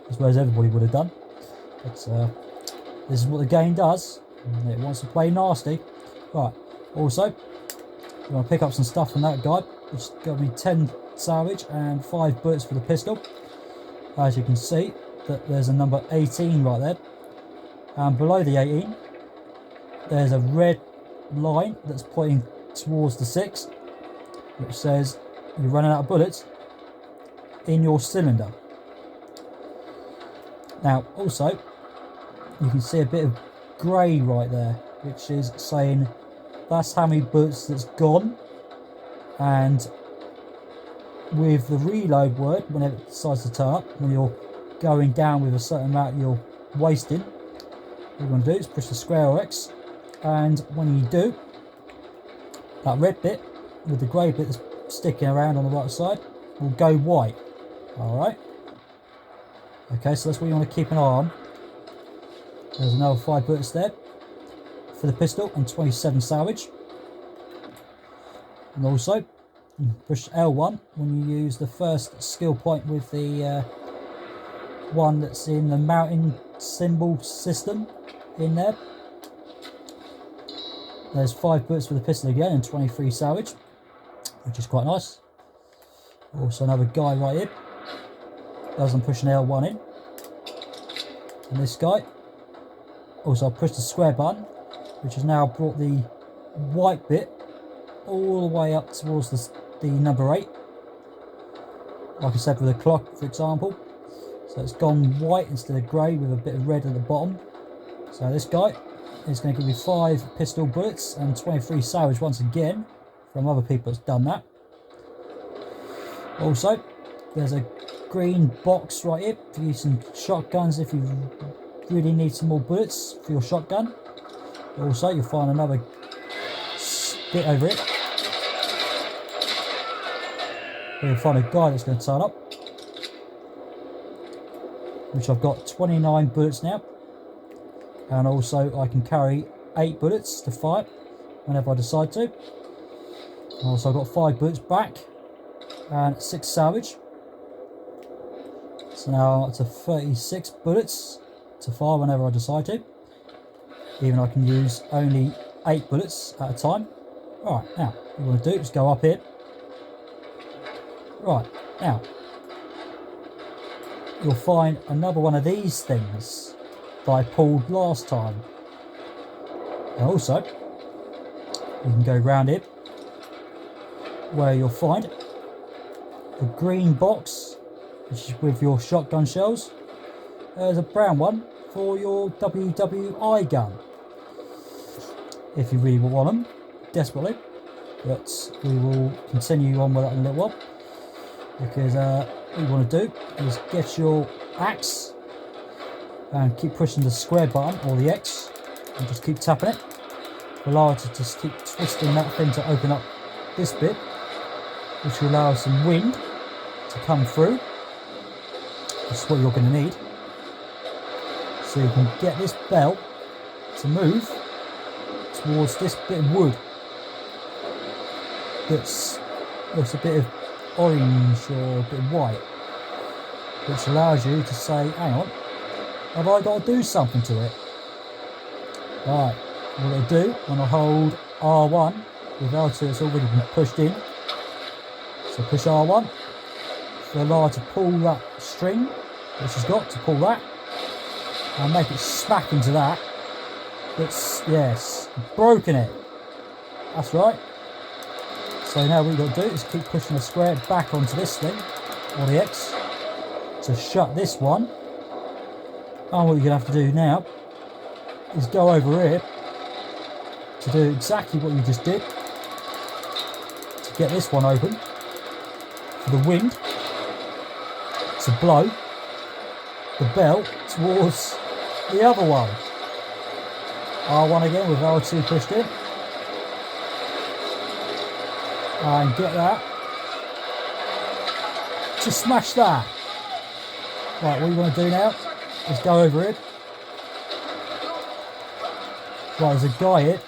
as well as everybody would have done. But this is what the game does. It wants to play nasty. Right, also, you want to pick up some stuff from that guy, which got me 10 salvage and 5 bullets for the pistol. As you can see, that there's a number 18 right there. And below the 18, there's a red line that's pointing towards the 6, which says you're running out of bullets in your cylinder. Now, also, you can see a bit of grey right there, which is saying that's how many bullets that's gone. And with the reload word, whenever it decides to turn up, when you're going down with a certain amount you're wasting, what you're going to do is push the square or X, and when you do, that red bit with the grey bit that's sticking around on the right side will go white. Alright, okay, so that's what you want to keep an eye on. There's another 5 bullets there for the pistol and 27 salvage. And also, you push L1 when you use the first skill point with the one that's in the mountain symbol system in there. There's 5 bullets for the pistol again and 23 salvage, which is quite nice. Also another guy right here. Doesn't push an L1 in. And this guy. Also, I'll push the square button, which has now brought the white bit all the way up towards the number 8. Like I said with the clock, for example. So it's gone white instead of grey with a bit of red at the bottom. So this guy is going to give you 5 pistol bullets and 23 salvage once again from other people that's done that. Also, there's a green box right here for using shotguns if you really need some more bullets for your shotgun. Also, you'll find another bit over it. You'll find a guy that's going to turn up, which I've got 29 bullets now, and also I can carry 8 bullets to fire whenever I decide to. Also, I've got 5 bullets back and 6 salvage, so now I'm up to 36 bullets to fire whenever I decide to. Even I can use only 8 bullets at a time. Right, now what you want to do is go up here. Right, now you'll find another one of these things that I pulled last time. And also, you can go round it where you'll find a green box, which is with your shotgun shells. There's a brown one for your WWI gun, if you really want them desperately. But we will continue on with that in a little while, because what you want to do is get your axe and keep pushing the square button or the X and just keep tapping it. Allow it to just keep twisting that thing to open up this bit, which will allow some wind to come through. This is what you're going to need, so you can get this bell to move towards this bit of wood that's looks a bit of orange or a bit of white, which allows you to say, hang on, have I got to do something to it? Right, what I do when I hold R1 with L2, it's already been pushed in, so push R1 to allow it to pull that string which has got to pull that and make it smack into that. It's, yes, broken it. That's right. So now what you've got to do is keep pushing the square back onto this thing, or the X, to shut this one. And what you're going to have to do now is go over here to do exactly what you just did, to get this one open, for the wind to blow the bell towards the other one. R1 again with R2 pushed in. And get that to smash that. Right, what you want to do now is go over it. Right, there's a guy here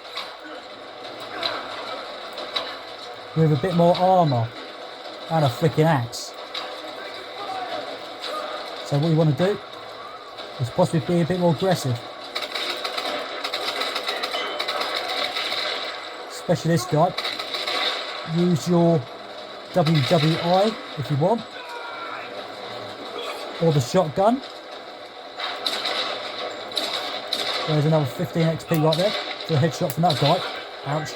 with a bit more armour and a flicking axe. So what you want to do is possibly be a bit more aggressive. Especially this guy. Use your WWI if you want, or the shotgun. There's another 15 XP right there for a headshot from that guy. Ouch.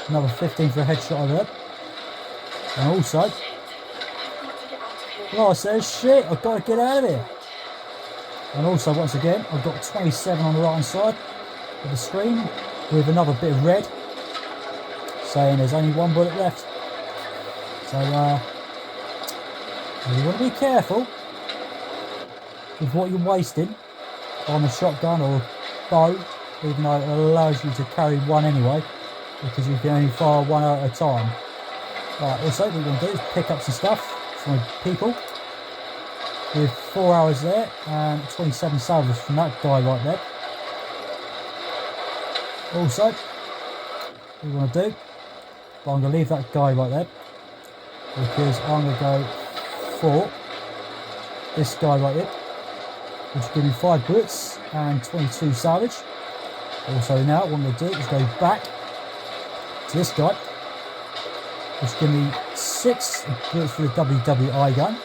Another 15 for a headshot over there. And also, well, I says, shit, I've got to get out of here. And also, once again, I've got 27 on the right hand side of the screen with another bit of red, saying there's only one bullet left. So you want to be careful with what you're wasting on the shotgun or bow, even though it allows you to carry one anyway, because you can only fire one at a time. Right, also what we're going to do is pick up some stuff from people with 4 hours there and 27 salvage from that guy right there. Also, what we want to do, but I'm going to leave that guy right there, because I'm going to go for this guy right here, which will give me 5 bullets and 22 salvage. Also now what I'm going to do is go back to this guy, which will give me 6 bullets for the WWI gun,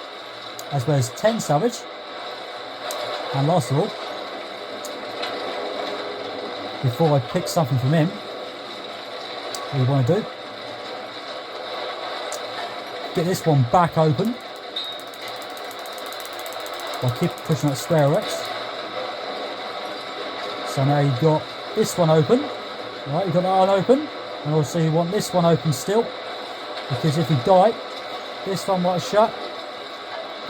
as well as 10 salvage. And last of all, before I pick something from him, what you want to do, get this one back open by keep pushing that square X. So now you've got this one open, right? You've got that one open, and also you want this one open still, because if you die, this one might shut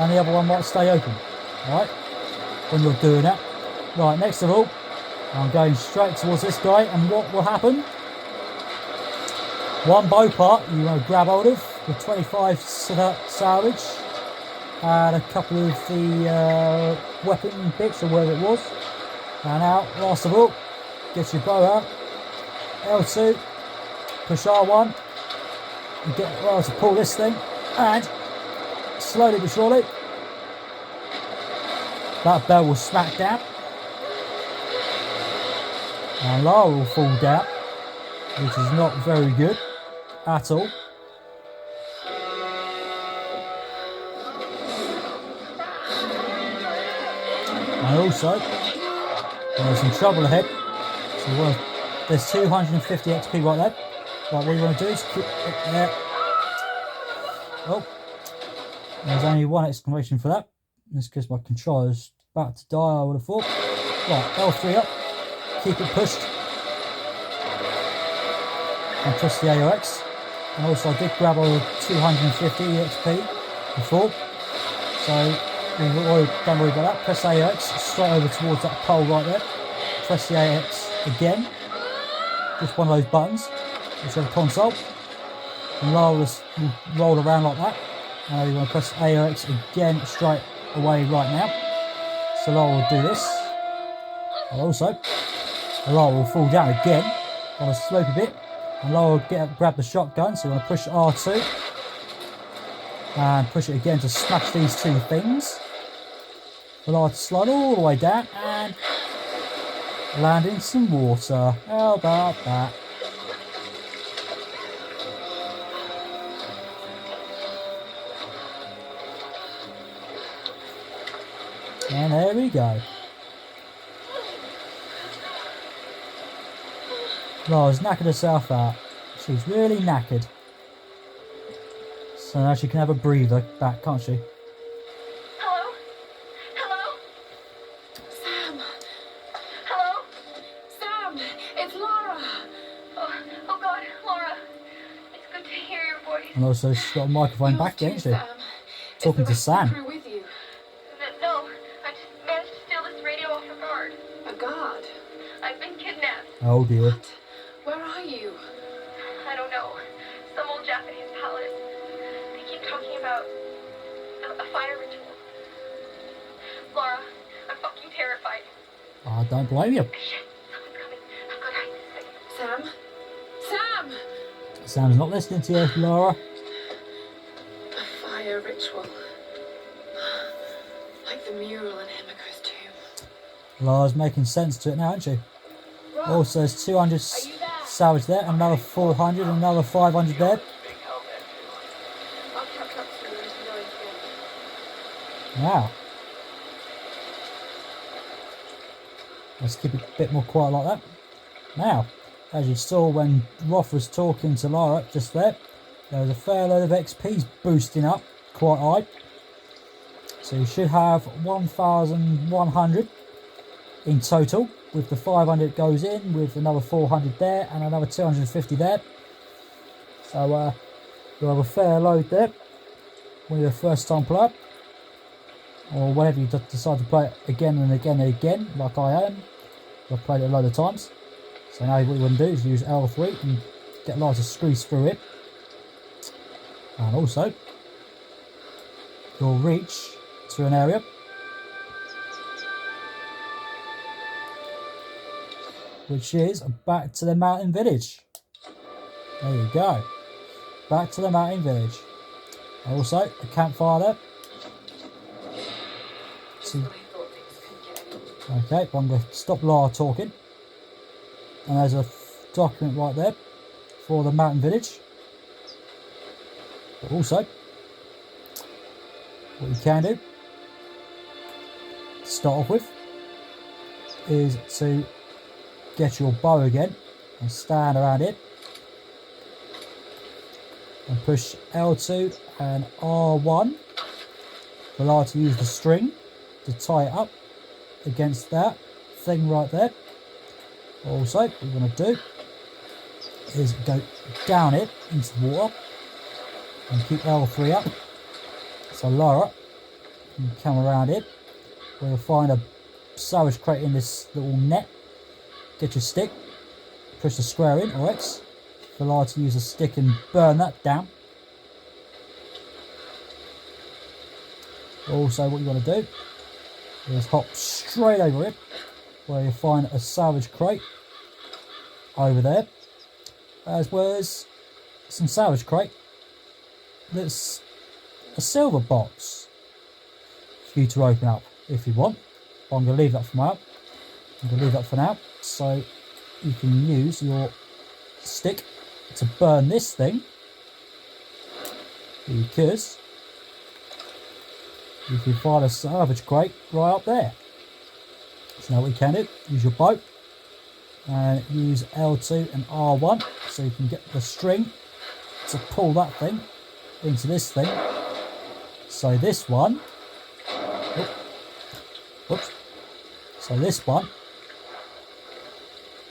and the other one might stay open, right? When you're doing that. Right, next of all, I'm going straight towards this guy, and what will happen? One bow part you want to grab hold of with 25 salvage and a couple of the weapon bits or whatever it was. And now, last of all, get your bow out. L2, push R1, and get well to pull this thing, and slowly but surely, that bell will smack down. And Lara will fall down, which is not very good at all. And also, there's some trouble ahead. So there's 250 XP right there. Right, what you want to do is keep it there. Oh, there's only one exclamation for that. That's because my controller's about to die, I would have thought. Right, L3 up. Keep it pushed. And press the AOX. And also I did grab all 250 XP before. So don't worry about that. Press AOX straight over towards that pole right there. Press the AOX again. Just one of those buttons, whichever console. And Lara will roll around like that. And you want to press AOX again straight away right now. So Lara will do this. And also, Lara will fall down again on a slopey bit. And Lara will grab the shotgun. So you want to push R2. And push it again to smash these two things. Lara to slide all the way down and land in some water. How about that? And there we go. Lara's knackered herself out. She's really knackered. So now she can have a breather back, can't she? Hello? Hello? Sam? Hello? Sam! It's Lara! Oh God, Lara. It's good to hear your voice. And also she's got a microphone back there, hasn't she? Sam. Talking to Sam. Crew with you? No, I just managed to steal this radio off a guard. A guard? I've been kidnapped. Oh dear. What? Where are you? I don't know. Some old Japanese palace. They keep talking about a fire ritual. Laura, I'm fucking terrified. I don't blame you. Shit, someone's coming. I've got to hide this thing. Sam? Sam! Sam's not listening to you, Lara. A fire ritual. Like the mural in Himiko's tomb. Lara's making sense to it now, isn't she? Rob, Also, there's 200 are you there? salvage there, another 400, another 500 there. I'll catch up to you and know it's good. Now, let's keep it a bit more quiet like that. Now, as you saw when Roth was talking to Lara just there was a fair load of XP's boosting up quite high. So you should have 1,100 in total, with the 500 goes in, with another 400 there and another 250 there. So you'll have a fair load there when you're a first time player, or whenever you decide to play it again and again and again, like I am. I've played it a load of times. So now what you want to do is use L3 and get Lara to squeeze through it. And also, you'll reach to an area which is back to the mountain village. There you go. Back to the mountain village. Also, a campfire there. Just when I thought things couldn't get any Okay, I'm going to stop Lara talking. And there's a document right there for the mountain village. But also, what you can do to start off with is to get your bow again and stand around it and push L2 and R1 for Lara to use the string to tie it up against that thing right there. Also, what you want to do is go down it into the water and keep L3 up. So Lara can come around it. We'll find a salvage crate in this little net. Get your stick, push the square in or X for Lara to use a stick and burn that down. Also, what you want to do is hop straight over it, where you'll find a salvage crate over there, as well as some salvage crate that's a silver box for you to open up if you want. But I'm going to leave that for now. I'm going to leave that for now, so you can use your stick to burn this thing, because you can find a salvage crate right up there. So now what you can do, use your boat and use L2 and R1 so you can get the string to pull that thing into this thing. So this one, oops, so this one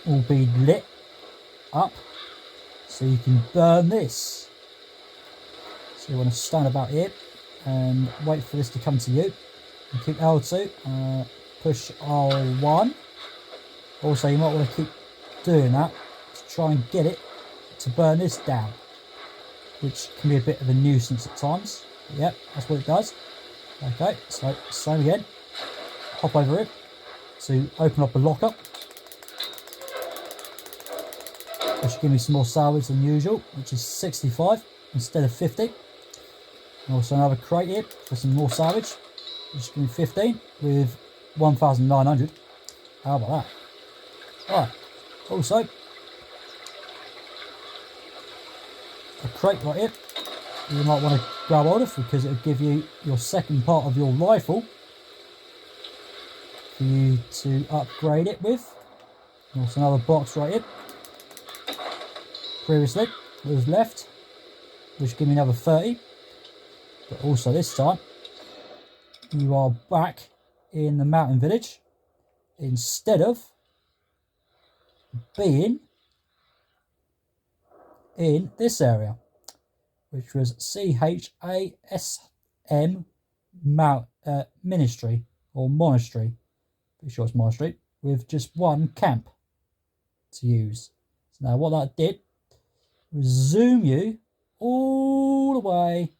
will be lit up so you can burn this. So you want to stand about here and wait for this to come to you. And keep L2, push R1. Also, you might want to keep doing that to try and get it to burn this down, which can be a bit of a nuisance at times. But yeah, that's what it does. Okay, so same again. Hop over it to open up a lockup, which should give me some more salvage than usual, which is 65 instead of 50. And also another crate here for some more salvage, which should give me 15 with 1,900. How about that? Alright, also a crate right here you might want to grab hold of because it'll give you your second part of your rifle for you to upgrade it with. And also another box right here. Previously it was left, which give me another 30. But also this time you are back in the mountain village instead of being in this area, which was CHASM Ministry or Monastery. Pretty sure it's Monastery, with just one camp to use. So now what that did was zoom you all the way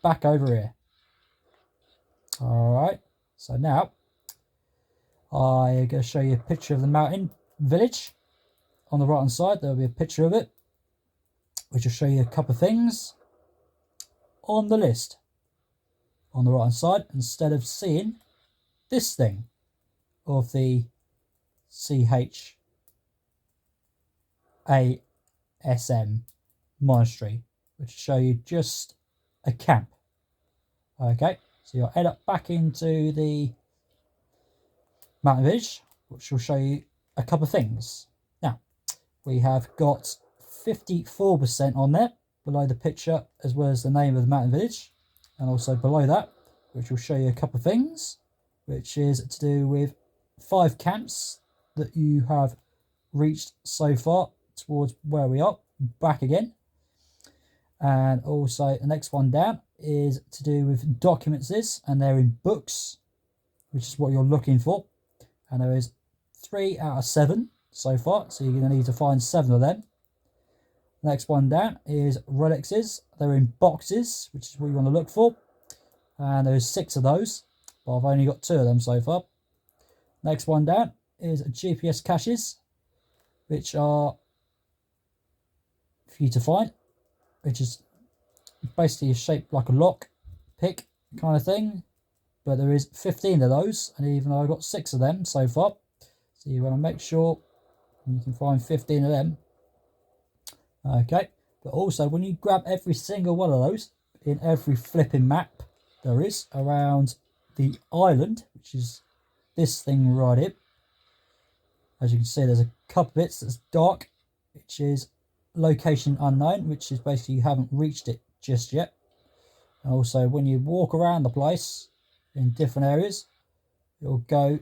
back over here. Alright, so now I'm going to show you a picture of the mountain village. On the right hand side there will be a picture of it, which will show you a couple of things on the list on the right hand side, instead of seeing this thing of the CHASM Monastery, which will show you just a camp. Okay, so you'll head up back into the mountain village, which will show you a couple of things. Now, we have got 54% on there below the picture, as well as the name of the mountain village, and also below that, which will show you a couple of things, which is to do with 5 camps that you have reached so far towards where we are, back again. And also the next one down is to do with documents, and they're in books, which is what you're looking for. And there is 3 out of 7 so far, so you're going to need to find 7 of them. Next one down is relics. They're in boxes, which is what you want to look for. And there's 6 of those, but I've only got 2 of them so far. Next one down is GPS caches, which are for you to find, which is basically shaped like a lock pick kind of thing. But there is 15 of those, and even though I've got 6 of them so far, so you want to make sure you can find 15 of them. Okay, but also when you grab every single one of those in every flipping map there is around the island, which is this thing right here, as you can see there's a couple bits that's dark, which is location unknown, which is basically you haven't reached it just yet. And also when you walk around the place in different areas, it'll go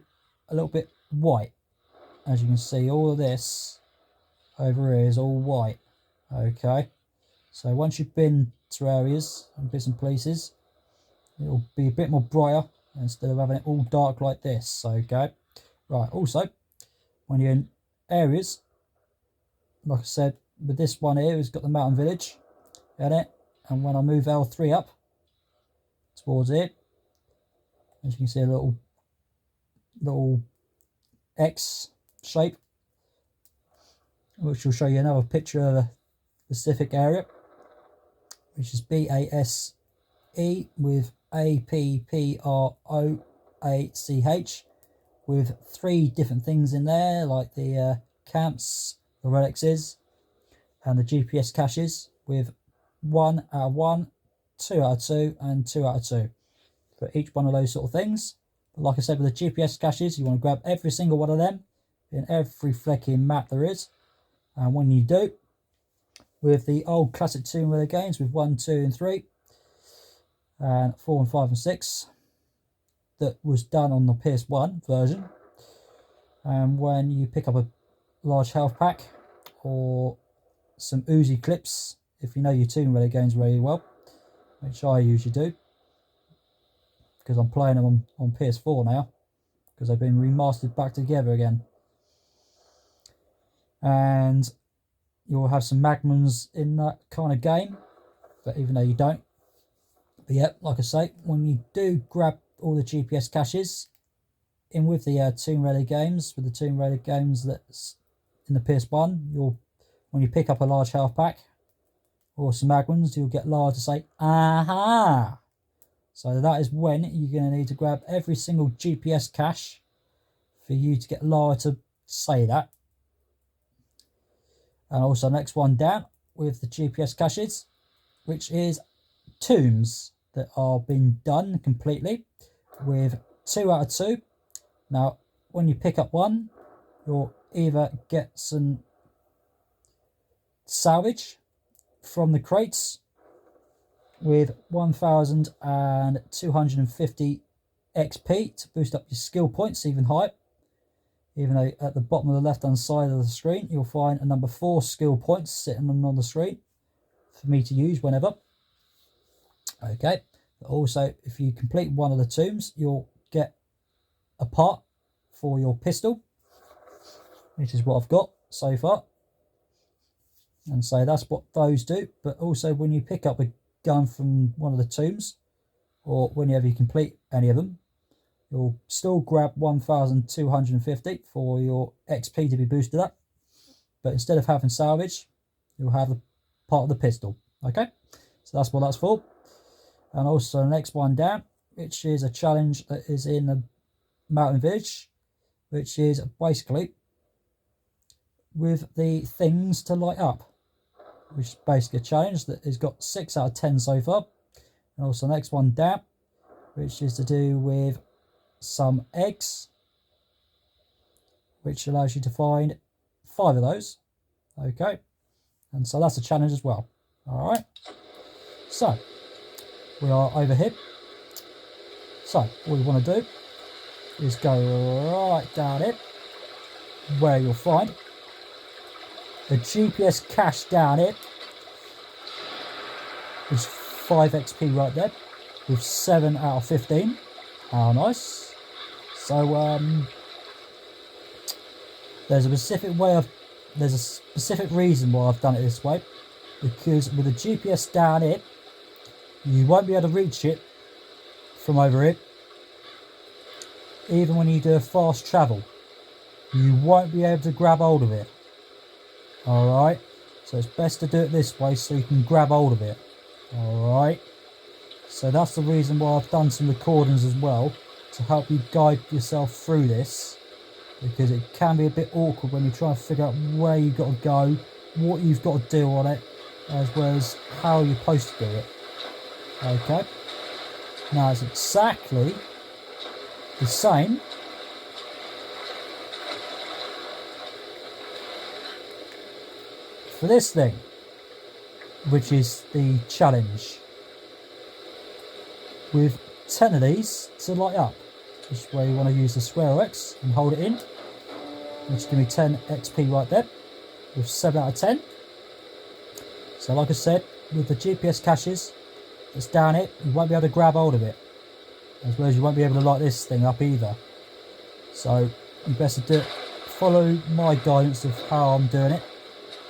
a little bit white. As you can see, all of this over here is all white. Okay, so once you've been to areas and bits and places, it'll be a bit more brighter instead of having it all dark like this. Okay, right, also when you're in areas, like I said, with this one here, it's got the mountain village in it, and when I move L3 up towards it, as you can see, a little X shape, which will show you another picture of a specific area, which is BASE with APPROACH, with 3 different things in there, like the camps, the relics, and the GPS caches, with 1 out of 1, 2 out of 2, and 2 out of 2. for each one of those sort of things. But like I said, with the GPS caches, you want to grab every single one of them in every flecking map there is. And when you do, with the old classic Tomb Raider games with 1, 2 and 3 and 4 and 5 and 6 that was done on the PS1 version, and when you pick up a large health pack or some Uzi clips, if you know your Tomb Raider games very well, which I usually do because I'm playing them on PS4 now because they've been remastered back together again. And you'll have some Magnums in that kind of game, but even though you don't. But yeah, like I say, when you do grab all the GPS caches in with the Tomb Raider games, with the Tomb Raider games that's in the PS1, when you pick up a large health pack or some Magnums, you'll get Lara to say, aha! So that is when you're going to need to grab every single GPS cache for you to get Lara to say that. And also next one down with the GPS caches, which is tombs that are being done completely with 2 out of 2. Now, when you pick up one, you'll either get some salvage from the crates with 1,250 XP to boost up your skill points even higher. Even though at the bottom of the left hand side of the screen you'll find a number 4 skill points sitting on the screen for me to use whenever. Okay, also if you complete one of the tombs, you'll get a part for your pistol, which is what I've got so far. And so that's what those do. But also when you pick up a gun from one of the tombs, or whenever you complete any of them, you'll still grab 1,250 for your XP to be boosted up. But instead of having salvage, you'll have a part of the pistol. Okay, so that's what that's for. And also the next one down, which is a challenge that is in the Mountain Village, which is basically with the things to light up, which is basically a challenge that has got 6 out of 10 so far. And also the next one down, which is to do with some eggs, which allows you to find 5 of those. Okay, and so that's a challenge as well. All right, so we are over here. So what we want to do is go right down it, where you'll find the GPS cache down it. There's 5 XP right there with 7 out of 15. How nice. So there's a specific reason why I've done it this way, because with the GPS down it, you won't be able to reach it from over it. Even when you do a fast travel, you won't be able to grab hold of it. Alright, so it's best to do it this way so you can grab hold of it. Alright, so that's the reason why I've done some recordings as well, to help you guide yourself through this, because it can be a bit awkward when you try to figure out where you've got to go, what you've got to do on it, as well as how you're supposed to do it. Okay, now it's exactly the same for this thing, which is the challenge with 10 of these to light up. This is where you want to use the square X and hold it in, which give me 10 XP right there with 7 out of 10. So like I said, with the GPS caches that's down it, you won't be able to grab hold of it, as well as you won't be able to light this thing up either. So you best to do it, follow my guidance of how I'm doing it,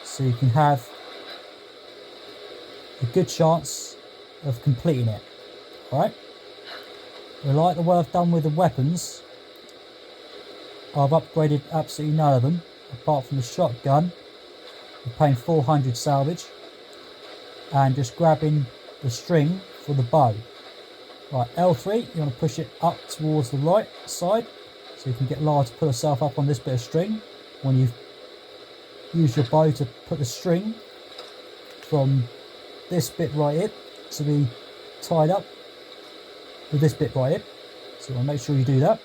so you can have a good chance of completing it. Alright, like the way I've done with the weapons, I've upgraded absolutely none of them apart from the shotgun. I'm paying 400 salvage and just grabbing the string for the bow. Right, L3, you want to push it up towards the right side so you can get Lara to put herself up on this bit of string. When you've used your bow to put the string from this bit right here to be tied up, with this bit right here. So I'll make sure you do that.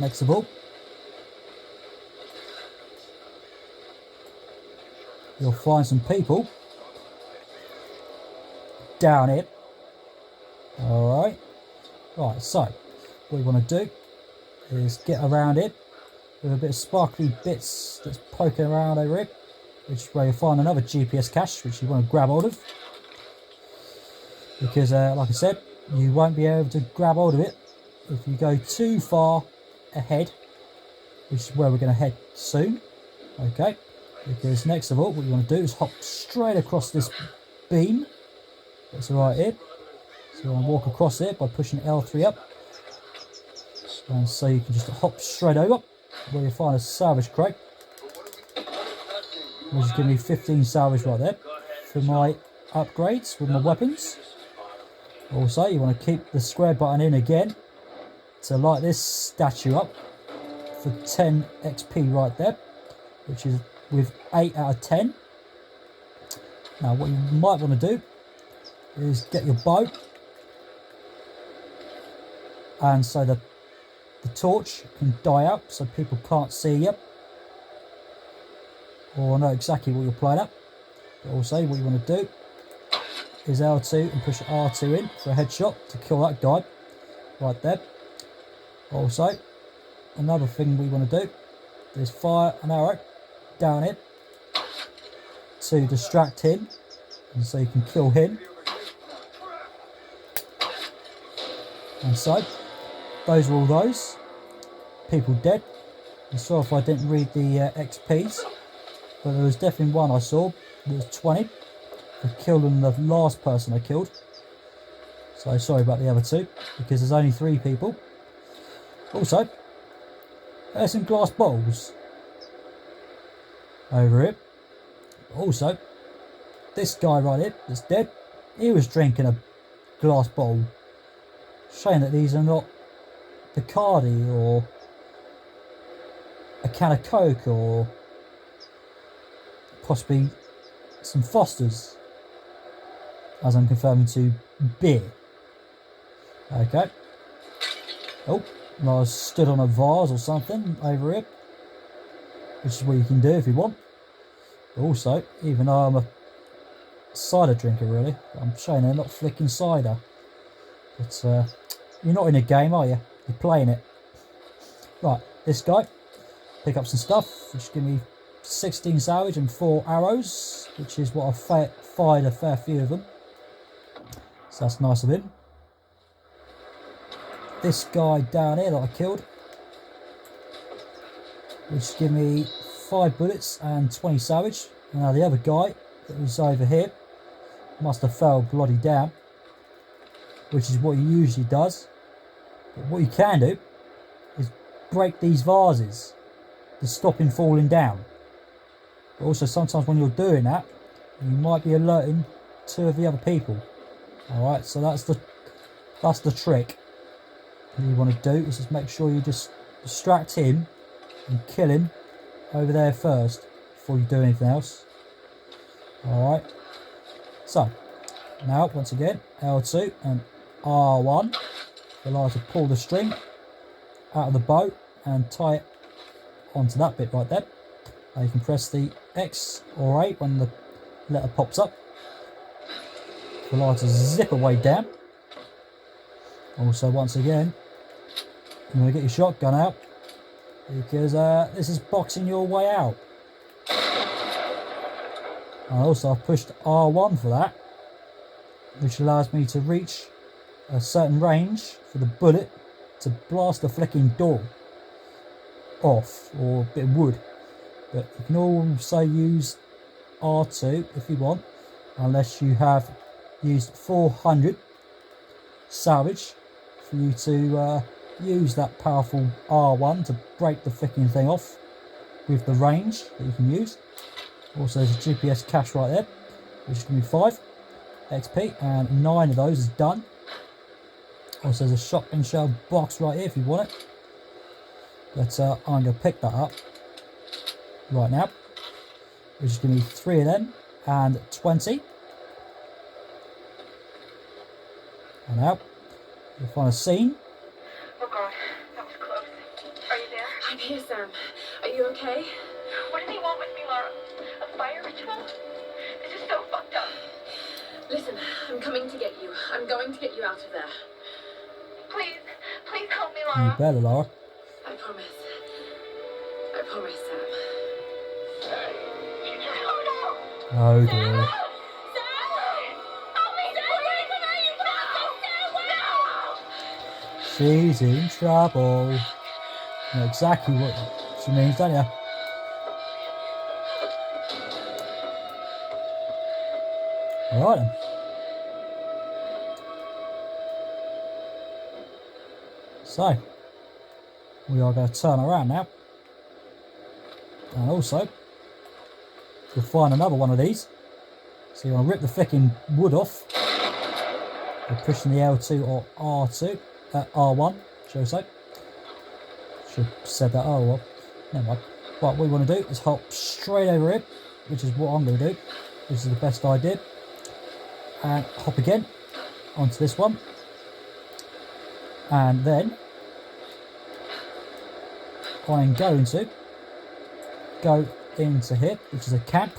Next of all, you'll find some people down here. Alright. Right, so what you want to do is get around it with a bit of sparkly bits that's poking around over it, which is where you'll find another GPS cache which you want to grab hold of. Because like I said, you won't be able to grab hold of it if you go too far ahead, which is where we're going to head soon. Okay, because next of all what you want to do is hop straight across this beam that's right here. So you want to walk across it by pushing L3 up, and so you can just hop straight over where you find a salvage crate, which is giving me 15 salvage right there for my upgrades with my weapons. Also, you want to keep the square button in again to light this statue up for 10 XP right there, which is with 8 out of 10. Now what you might want to do is get your bow, and so the torch can die out so people can't see you or know exactly what you're playing at. But also what you want to do is L2 and push R2 in for a headshot to kill that guy right there. Also, another thing we want to do is fire an arrow down it to distract him, and so you can kill him. And so, those are all those people dead. I'm sorry if I didn't read the XPs, but there was definitely one I saw that was 20 for killing the last person I killed. So sorry about the other two, because there's only 3 people. Also, there's some glass bottles over here. Also, this guy right here that's dead, he was drinking a glass bottle. Shame that these are not Bacardi or a can of Coke or possibly some Fosters, as I'm confirming to beer. Okay. Oh, and I stood on a vase or something over here, which is what you can do if you want. But also, even though I'm a cider drinker really, I'm showing they're not flicking cider. But you're not in a game, are you? You're playing it. Right, this guy, pick up some stuff, which give me 16 salvage and 4 arrows, which is what I've fired a fair few of them. So that's nice of him. This guy down here that I killed, which give me 5 bullets and 20 salvage. Now the other guy that was over here must have fell bloody down, which is what he usually does. But what you can do is break these vases to stop him falling down. But also sometimes when you're doing that, you might be alerting 2 of the other people. Alright, so that's the trick. What you want to do is just make sure you just distract him and kill him over there first before you do anything else. Alright, so now once again L2 and R1 allow us to pull the string out of the bow and tie it onto that bit right there. Now you can press the X or A when the letter pops up. Allow it to zip away down. Also once again, you want to get your shotgun out, because this is boxing your way out. And also I've pushed R1 for that, which allows me to reach a certain range for the bullet to blast the flicking door off, or a bit of wood. But you can also use R2 if you want, unless you have used 400 salvage for you to use that powerful R1 to break the flicking thing off with the range that you can use. Also there's a GPS cache right there, which is going to be 5 XP, and 9 of those is done. Also there's a shotgun shell box right here if you want it, but I'm going to pick that up right now, which is going to be 3 of them and 20. And out. You'll find a scene. Oh God, that was close. Are you there? I'm here, Sam. Are you okay? What does he want with me, Laura? A fire ritual? This is so fucked up. Listen, I'm coming to get you. I'm going to get you out of there. Please, please help me, You Laura. better, Laura. I promise. I promise, Sam. Oh no! Oh dear. She's in trouble. You know exactly what she means, don't you? Alright then. So, we are going to turn around now. And also, you'll find another one of these. So you're going to rip the flicking wood off. By pushing the L2 or R2. R1, shall we say. Should have said that, oh well. Never mind. What we want to do is hop straight over it, which is what I'm going to do. This is the best I did. And hop again onto this one. And then I'm going to go into here, which is a camp.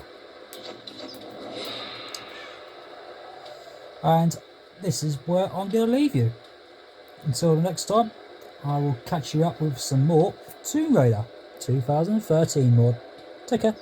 And this is where I'm going to leave you. Until the next time, I will catch you up with some more Tomb Raider 2013 mod. Take care.